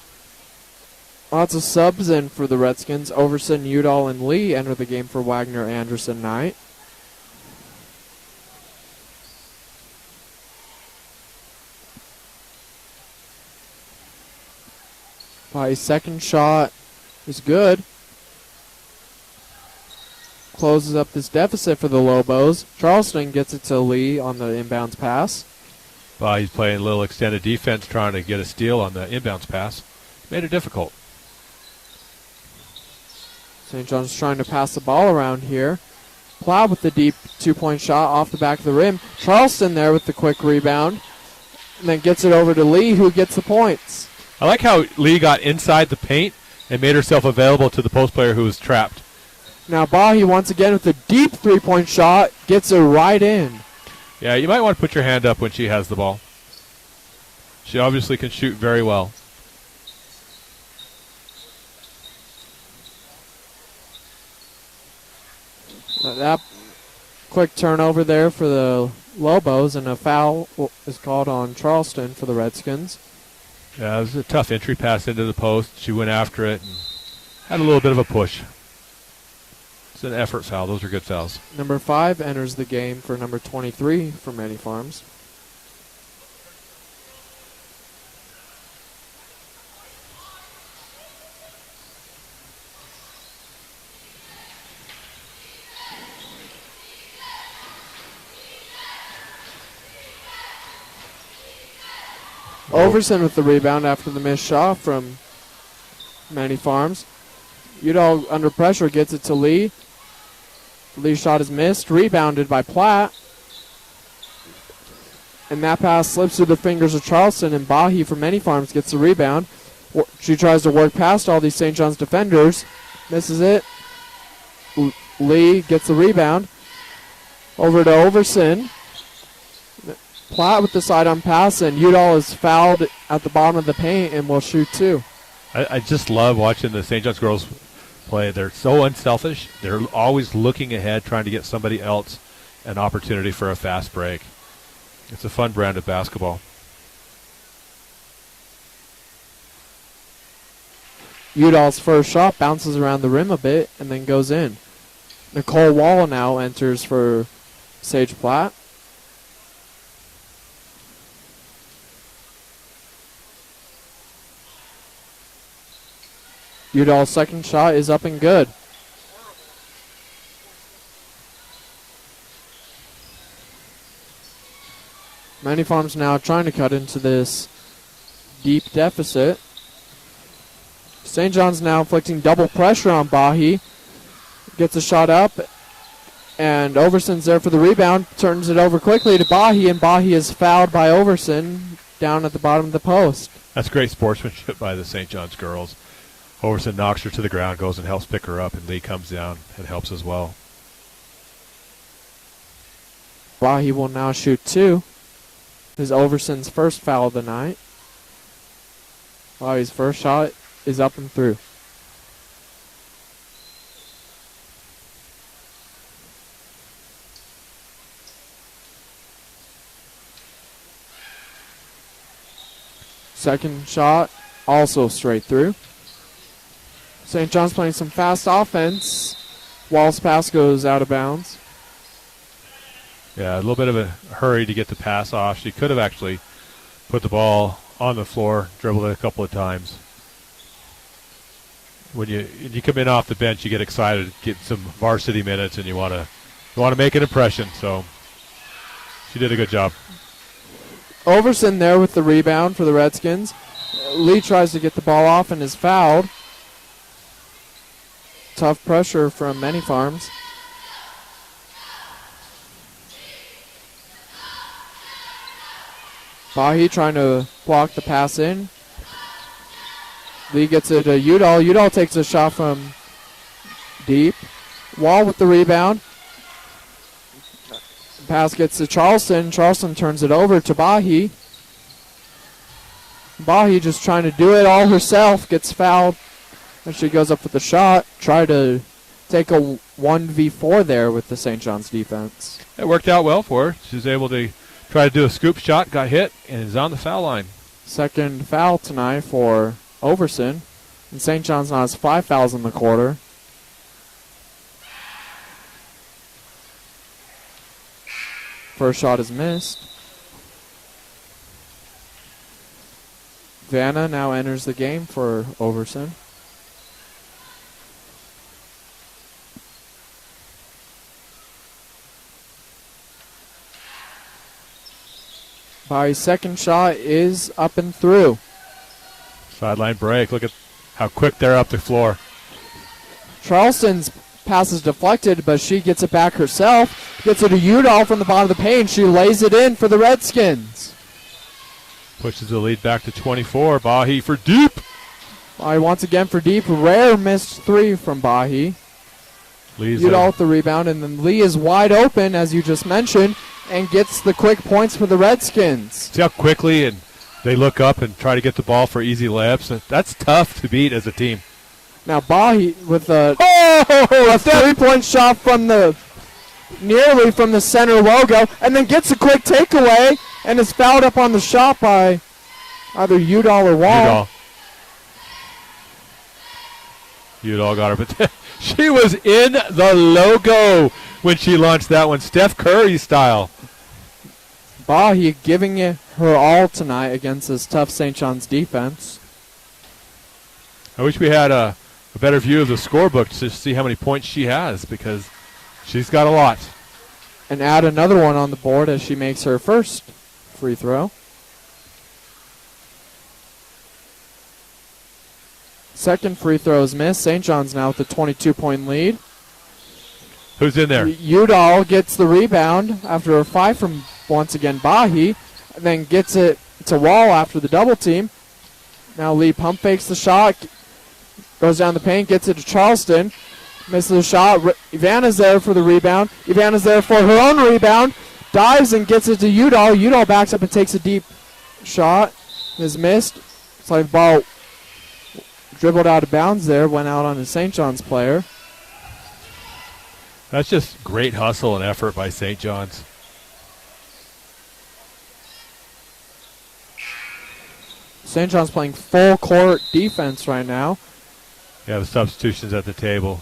lots of subs in for the Redskins. Overson, Udall, and Lee enter the game for Wagner, Anderson, Knight. Bahi's second shot is good. Closes up this deficit for the Lobos. Charleston gets it to Lee on the inbounds pass. He's playing a little extended defense, trying to get a steal on the inbounds pass. Made it difficult. St. John's trying to pass the ball around here. Plow with the deep two-point shot off the back of the rim. Charleston there with the quick rebound. And then gets it over to Lee, who gets the points. I like how Lee got inside the paint and made herself available to the post player who was trapped. Now Bahi once again with a deep three-point shot, gets it right in. Yeah, you might want to put your hand up when she has the ball. She obviously can shoot very well. That quick turnover there for the Lobos, and a foul is called on Charleston for the Redskins. Yeah, it was a tough entry pass into the post. She went after it and had a little bit of a push. It's an effort foul. Those are good fouls. Number 5 enters the game for number 23 for Many Farms. Overson with the rebound after the missed shot from Many Farms. Udall under pressure gets it to Lee. Lee's shot is missed, rebounded by Platt. And that pass slips through the fingers of Charleston, and Bahi from Many Farms gets the rebound. She tries to work past all these St. John's defenders. Misses it. Lee gets the rebound. Over to Overson. Platt with the side-on pass, and Udall is fouled at the bottom of the paint and will shoot 2. I just love watching the St. John's girls play. They're so unselfish. They're always looking ahead, trying to get somebody else an opportunity for a fast break. It's a fun brand of basketball. Udall's first shot bounces around the rim a bit and then goes in. Nicole Wall now enters for Sage Platt. Udall's second shot is up and good. Many Farms now trying to cut into this deep deficit. St. John's now inflicting double pressure on Bahi. Gets a shot up, and Overson's there for the rebound. Turns it over quickly to Bahi, and Bahi is fouled by Overson down at the bottom of the post. That's great sportsmanship by the St. John's girls. Overson knocks her to the ground, goes and helps pick her up, and Lee comes down and helps as well. Bahi will now shoot 2. This is Overson's first foul of the night. Bahi's first shot is up and through. Second shot also straight through. St. John's playing some fast offense. Wall's pass goes out of bounds. Yeah, a little bit of a hurry to get the pass off. She could have actually put the ball on the floor, dribbled it a couple of times. When you come in off the bench, you get excited, get some varsity minutes, and you want to make an impression. So she did a good job. Overson there with the rebound for the Redskins. Lee tries to get the ball off and is fouled. Tough pressure from Many Farms. Bahi trying to block the pass in. Lee gets it to Udall. Udall takes a shot from deep. Wall with the rebound. Pass gets to Charleston. Charleston turns it over to Bahi. Bahi just trying to do it all herself. Gets fouled. And she goes up with the shot. Try to take a 1v4 there with the St. John's defense. It worked out well for her. She was able to try to do a scoop shot, got hit, and is on the foul line. Second foul tonight for Overson. And St. John's now has 5 fouls in the quarter. First shot is missed. Vanna now enters the game for Overson. Bahi's second shot is up and through. Sideline break. Look at how quick they're up the floor. Charleston's pass is deflected, but she gets it back herself. Gets it to Udall from the bottom of the paint. She lays it in for the Redskins. Pushes the lead back to 24. Bahi for deep. Once again for deep. Rare missed three from Bahi. Udall with the rebound, and then Lee is wide open, as you just mentioned, and gets the quick points for the Redskins. See how quickly and they look up and try to get the ball for easy layups? That's tough to beat as a team. Now Bahi with a 3-point shot from nearly from the center logo, and then gets a quick takeaway and is fouled up on the shot by either Udall or Wall. Udall got her, but she was in the logo when she launched that one, Steph Curry style. Bahi giving it her all tonight against this tough St. John's defense. I wish we had a better view of the scorebook to see how many points she has, because she's got a lot. And add another one on the board as she makes her first free throw. Second free throw is missed. St. John's now with a 22-point lead. Who's in there? Udall gets the rebound after a 5 from, once again, Bahi. And then gets it to Wall after the double team. Now Lee pump fakes the shot. Goes down the paint, gets it to Charleston. Misses the shot. Ivana's there for the rebound. Ivana's there for her own rebound. Dives and gets it to Udall. Udall backs up and takes a deep shot. Is missed. It's like the ball dribbled out of bounds there. Went out on a St. John's player. That's just great hustle and effort by St. John's. St. John's playing full court defense right now. Yeah, the substitutions at the table.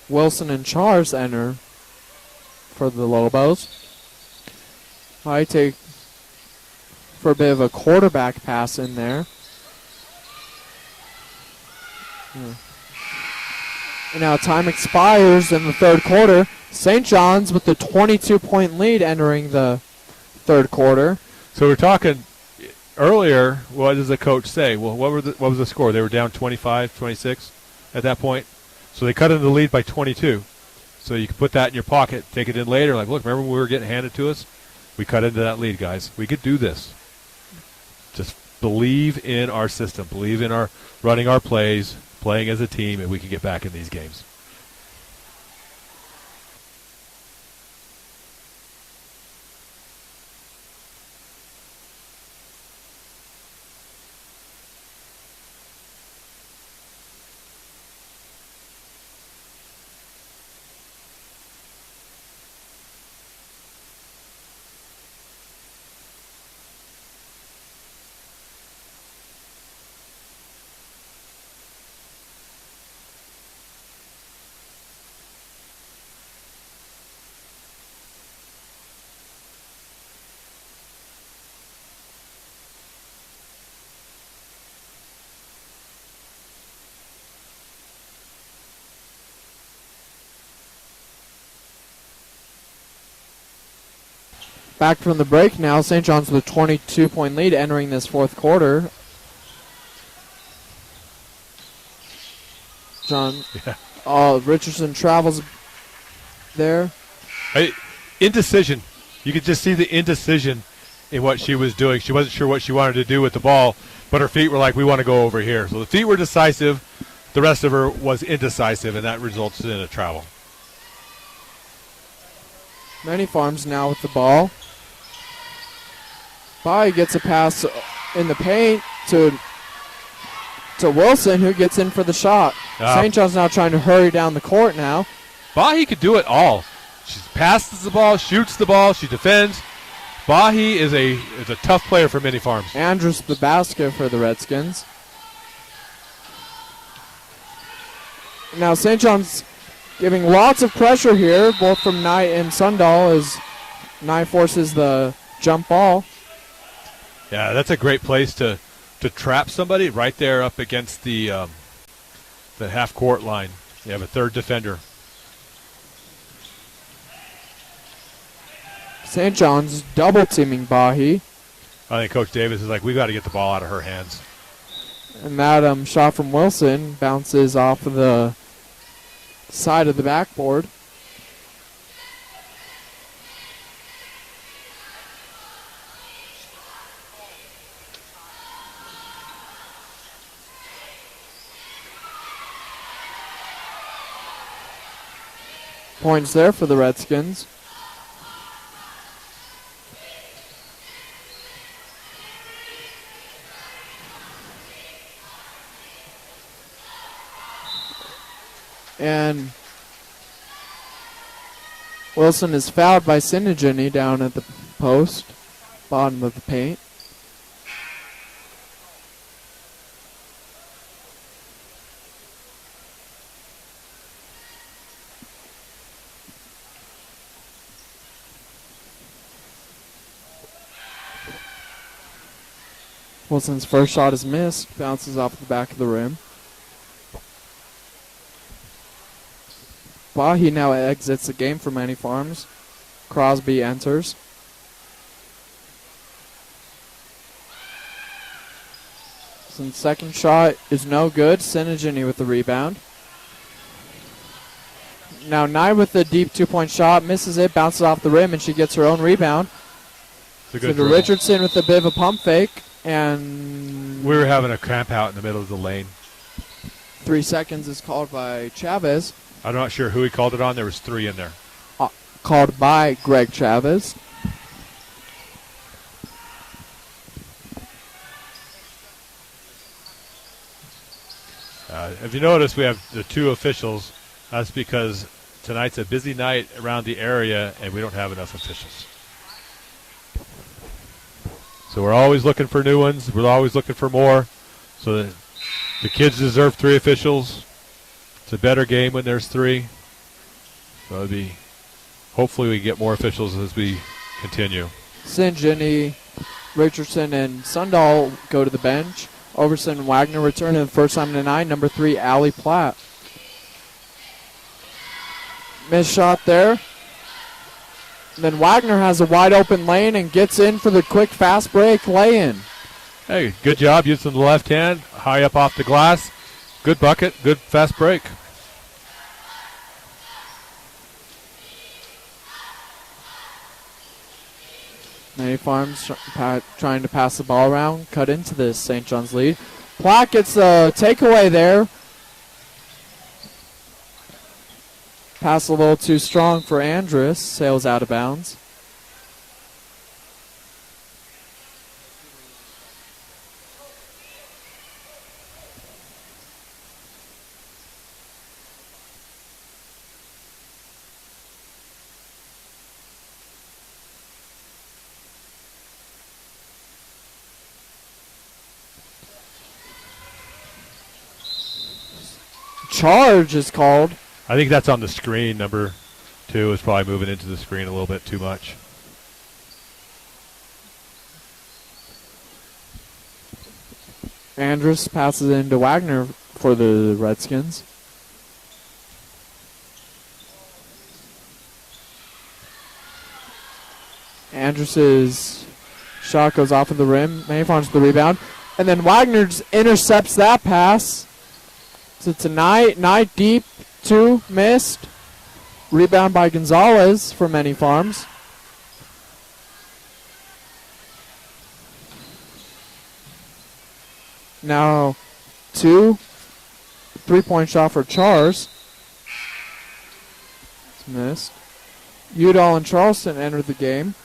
Wilson and Charles enter for the Lobos. I take for a bit of a quarterback pass in there. And now time expires in the third quarter. St. John's with the 22-point lead entering the third quarter. So we're talking earlier, what does the coach say? Well, what was the score? They were down 25, 26 at that point. So they cut into the lead by 22. So you can put that in your pocket, take it in later. Like, look, remember when we were getting handed to us? We cut into that lead, guys. We could do this. Just believe in our system. Believe in our running our plays, playing as a team, and we can get back in these games. Back from the break now. St. John's with a 22-point lead entering this fourth quarter. Richardson travels there. Indecision. You could just see the indecision in what she was doing. She wasn't sure what she wanted to do with the ball, but her feet were like, we want to go over here. So the feet were decisive. The rest of her was indecisive, and that results in a travel. Many Farms now with the ball. Bahi gets a pass in the paint to Wilson, who gets in for the shot. St. John's now trying to hurry down the court now. Bahi could do it all. She passes the ball, shoots the ball, she defends. Bahi is a tough player for Many Farms. Andrews the basket for the Redskins. Now St. John's giving lots of pressure here, both from Knight and Sundahl, as Knight forces the jump ball. Yeah, that's a great place to trap somebody right there up against the half-court line. You have a third defender. St. John's double-teaming Bahi. I think Coach Davis is like, we got to get the ball out of her hands. And that shot from Wilson bounces off of the side of the backboard. points there for the Redskins. And Wilson is fouled by Sinigini down at the post, bottom of the paint. Wilson's first shot is missed, bounces off the back of the rim. Bahi now exits the game for Many Farms. Crosby enters. Wilson's second shot is no good. Sinigini with the rebound. Now Nye with the deep two-point shot, misses it, bounces off the rim, and she gets her own rebound. It's a good to Richardson with a bit of a pump fake, and we were having a cramp out in the middle of the lane. 3 seconds is called by Chavez. I'm not sure who he called it on. There was 3 in there. Called by Greg Chavez. If you notice, we have the 2 officials. That's because tonight's a busy night around the area, and we don't have enough officials. So we're always looking for new ones. We're always looking for more. So the kids deserve 3 officials. It's a better game when there's 3. So it'll be, hopefully we get more officials as we continue. Sinigini, Richardson, and Sundahl go to the bench. Overson and Wagner return, and the first time tonight, number 3, Allie Platt. Missed shot there. And then Wagner has a wide open lane and gets in for the quick fast break lay-in. Hey, good job using the left hand, high up off the glass. Good bucket, good fast break. Many Farms trying to pass the ball around, cut into this St. John's lead. Platt gets a takeaway there. Pass a little too strong for Andrus. Sails out of bounds. Charge is called. I think that's on the screen. Number 2 is probably moving into the screen a little bit too much. Andrus passes it into Wagner for the Redskins. Andrus's shot goes off of the rim. Mayfarms the rebound. And then Wagner just intercepts that pass. So tonight, Knight deep, 2 missed. Rebound by Gonzalez for Many Farms. Now 2, 3-point shot for Chars. It's missed. Udall and Charleston entered the game.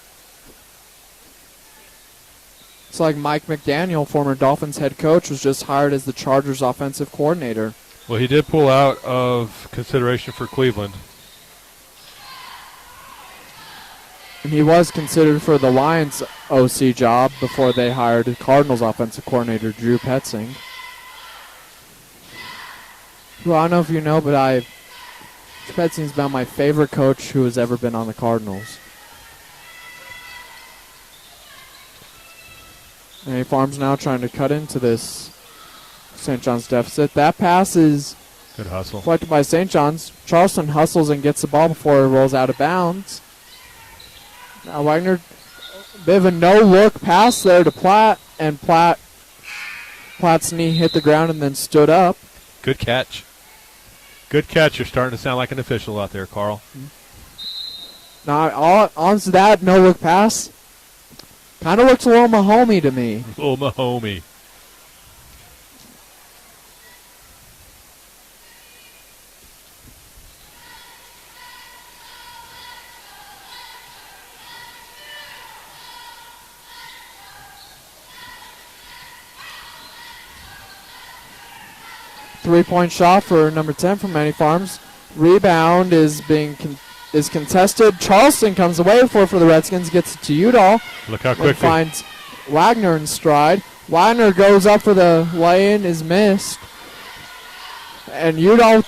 It's like Mike McDaniel, former Dolphins head coach, was just hired as the Chargers offensive coordinator. Well, he did pull out of consideration for Cleveland. And he was considered for the Lions OC job before they hired Cardinals offensive coordinator Drew Petzing. Well, I don't know if you know, but Petzing's been my favorite coach who has ever been on the Cardinals. And Farms now trying to cut into this St. John's deficit. That pass is good hustle. Deflected by St. John's. Charleston hustles and gets the ball before it rolls out of bounds. Now Wagner, bit of a no-look pass there to Platt, and Platt's knee hit the ground and then stood up. Good catch. Good catch. You're starting to sound like an official out there, Carl. Now, on to that no-look pass. Kind of looks a little Mahomey to me. A little Mahomey. three-point shot for number 10 from Many Farms. Rebound is contested. Charleston comes away for the Redskins, gets it to Udall. Look how quickly. And finds Wagner in stride. Wagner goes up for the lay-in, is missed. And Udall,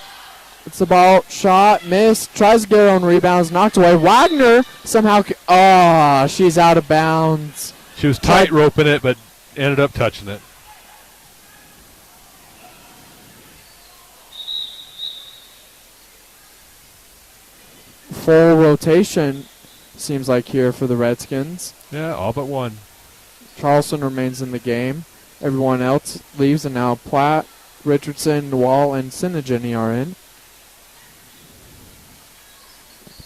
it's the ball, shot, missed, tries to get her own rebounds, knocked away. Wagner somehow, she's out of bounds. She was tight roping it, but ended up touching it. Full rotation, seems like here for the Redskins. Yeah, all but one. Charleston remains in the game. Everyone else leaves, and now Platt, Richardson, Wall, and Sinigini are in.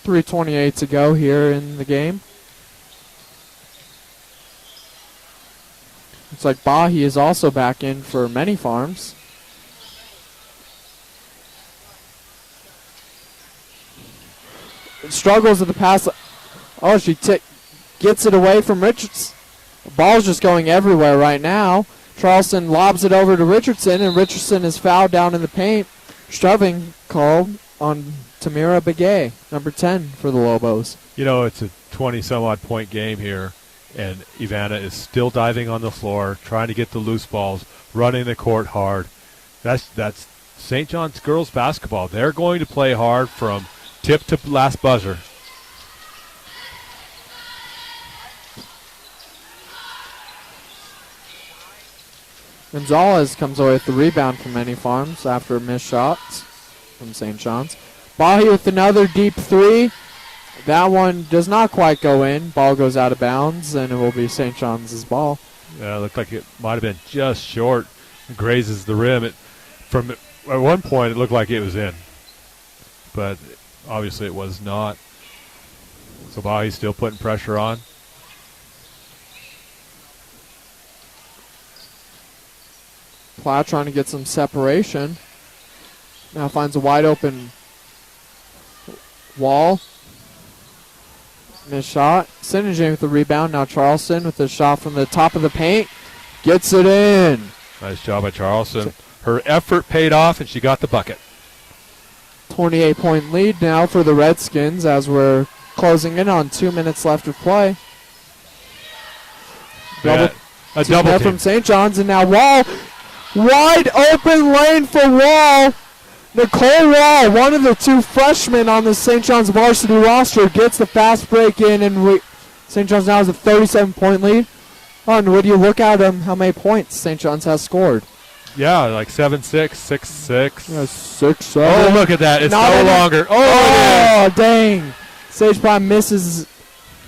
3:28 to go here in the game. Looks like Bahi is also back in for Many Farms. Struggles with the pass. Oh, she gets it away from Richardson. The ball's just going everywhere right now. Charleston lobs it over to Richardson, and Richardson is fouled down in the paint. Shoving called on Tamira Begay, number 10 for the Lobos. You know, it's a 20-some-odd point game here, and Ivana is still diving on the floor, trying to get the loose balls, running the court hard. That's St. John's girls basketball. They're going to play hard from tip to last buzzer. Gonzalez comes away with the rebound from Many Farms after missed shots from St. John's. Bahi with another deep three. That one does not quite go in. Ball goes out of bounds, and it will be St. John's ball. Yeah, it looked like it might have been just short. It grazes the rim. At one point, it looked like it was in, but obviously it was not. So Bahi's still putting pressure on. Platt trying to get some separation. Now finds a wide open Wall. Missed shot. Sinigini with the rebound. Now Charleston with the shot from the top of the paint. Gets it in. Nice job by Charleston. Her effort paid off, and she got the bucket. 28-point lead now for the Redskins as we're closing in on 2 minutes left of play. A double team from St. John's, and now Wall. Wide open lane for Wall. Nicole Wall, one of the two freshmen on the St. John's varsity roster, gets the fast break in, and St. John's now has a 37-point lead. And when you look at how many points St. John's has scored? Yeah, like 7-6, 6-6. Yeah, 6-7. Oh, look at that. It's no longer. Oh, dang. Sage Prime misses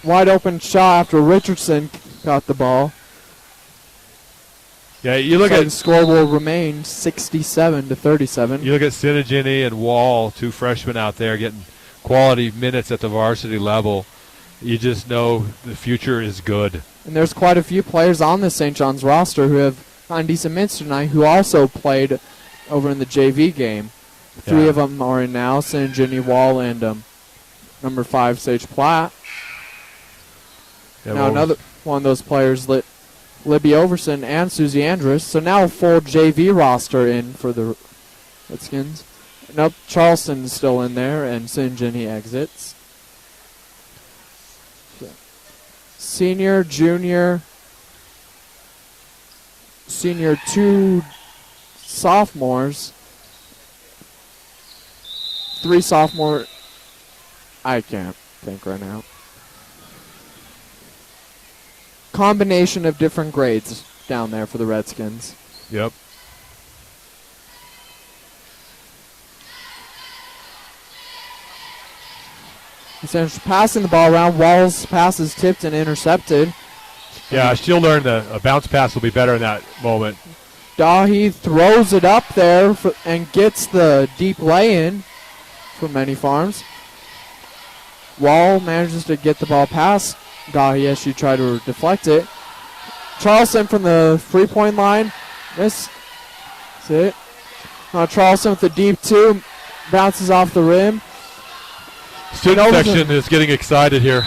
wide open shot after Richardson got the ball. Yeah, you look at the score will remain 67-37. You look at Sinigini and Wall, two freshmen out there getting quality minutes at the varsity level. You just know the future is good. And there's quite a few players on the St. John's roster who have gotten decent minutes tonight who also played over in the JV game. Three of them are in now, Sinigini, Wall, and number 5, Sage Platt. Yeah, now another one of those players Libby Overson and Susie Andrus. So now a full JV roster in for the Redskins. Nope, Charleston is still in there, and Sinigini exits. Senior, junior, 2 sophomores, 3 sophomore. I can't think right now. Combination of different grades down there for the Redskins. Yep. He's passing the ball around. Wall's pass is tipped and intercepted. Yeah, she'll learn a bounce pass will be better in that moment. Dahi throws it up there and gets the deep lay-in for Many Farms. Wall manages to get the ball past Dahi as she tried to deflect it. Charleston from the three-point line. That's it. Charleston with the deep 2. Bounces off the rim. Student section is getting excited here.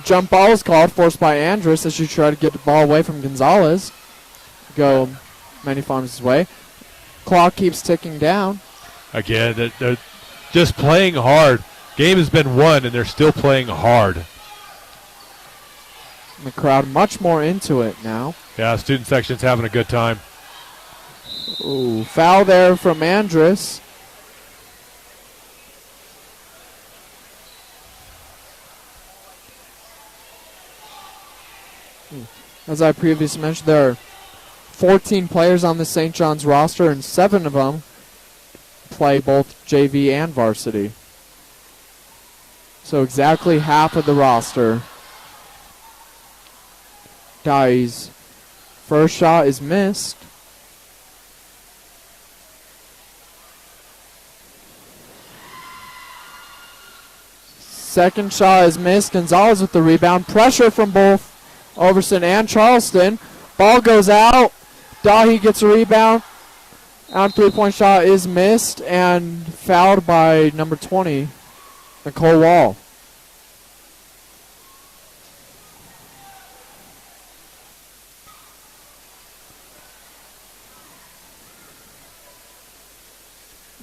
Jump ball is called, forced by Andrus as she tried to get the ball away from Gonzalez. Go Many Farms' way. Clock keeps ticking down. Again, they're just playing hard. Game has been won, and they're still playing hard. The crowd much more into it now. Yeah, student section's having a good time. Ooh, foul there from Andrus. As I previously mentioned, there are 14 players on the St. John's roster, and 7 of them play both JV and varsity. So exactly half of the roster. Dye's first shot is missed. Second shot is missed. Gonzalez with the rebound. Pressure from both Overson and Charleston. Ball goes out. Dahi gets a rebound. And three-point shot is missed and fouled by number 20, Nicole Wall.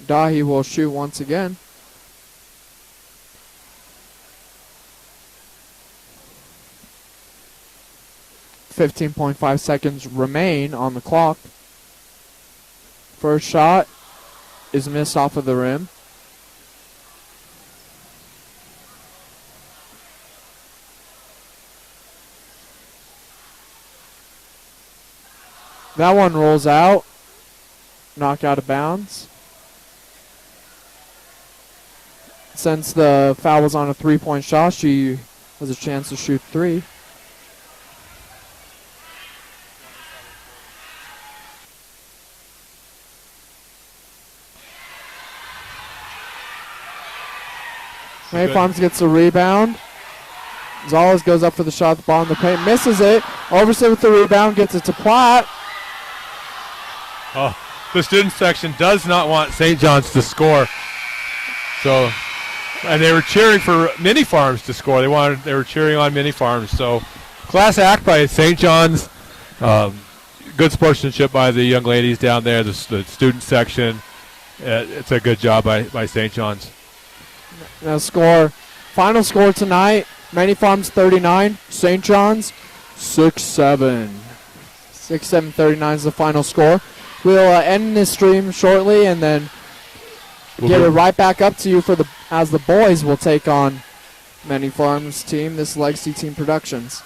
Dahi will shoot once again. .5 seconds remain on the clock. First shot is missed off of the rim. That one rolls out. Knocked out of bounds. Since the foul was on a three-point shot, she has a chance to shoot three. May Farms gets a rebound. Gonzalez goes up for the shot at the bottom of the paint, misses it. Overson with the rebound, gets it to Platt. Oh, the student section does not want St. John's to score. So, and they were cheering for Mini Farms to score. They were cheering on Mini Farms. So, class act by St. John's. Good sportsmanship by the young ladies down there. The student section. It's a good job by St. John's. Now final score tonight, Many Farms 39, St. John's 6-7. 6-7-39 is the final score. We'll end this stream shortly and then get it right back up to you as the boys will take on Many Farms team, this Legacy Team Productions.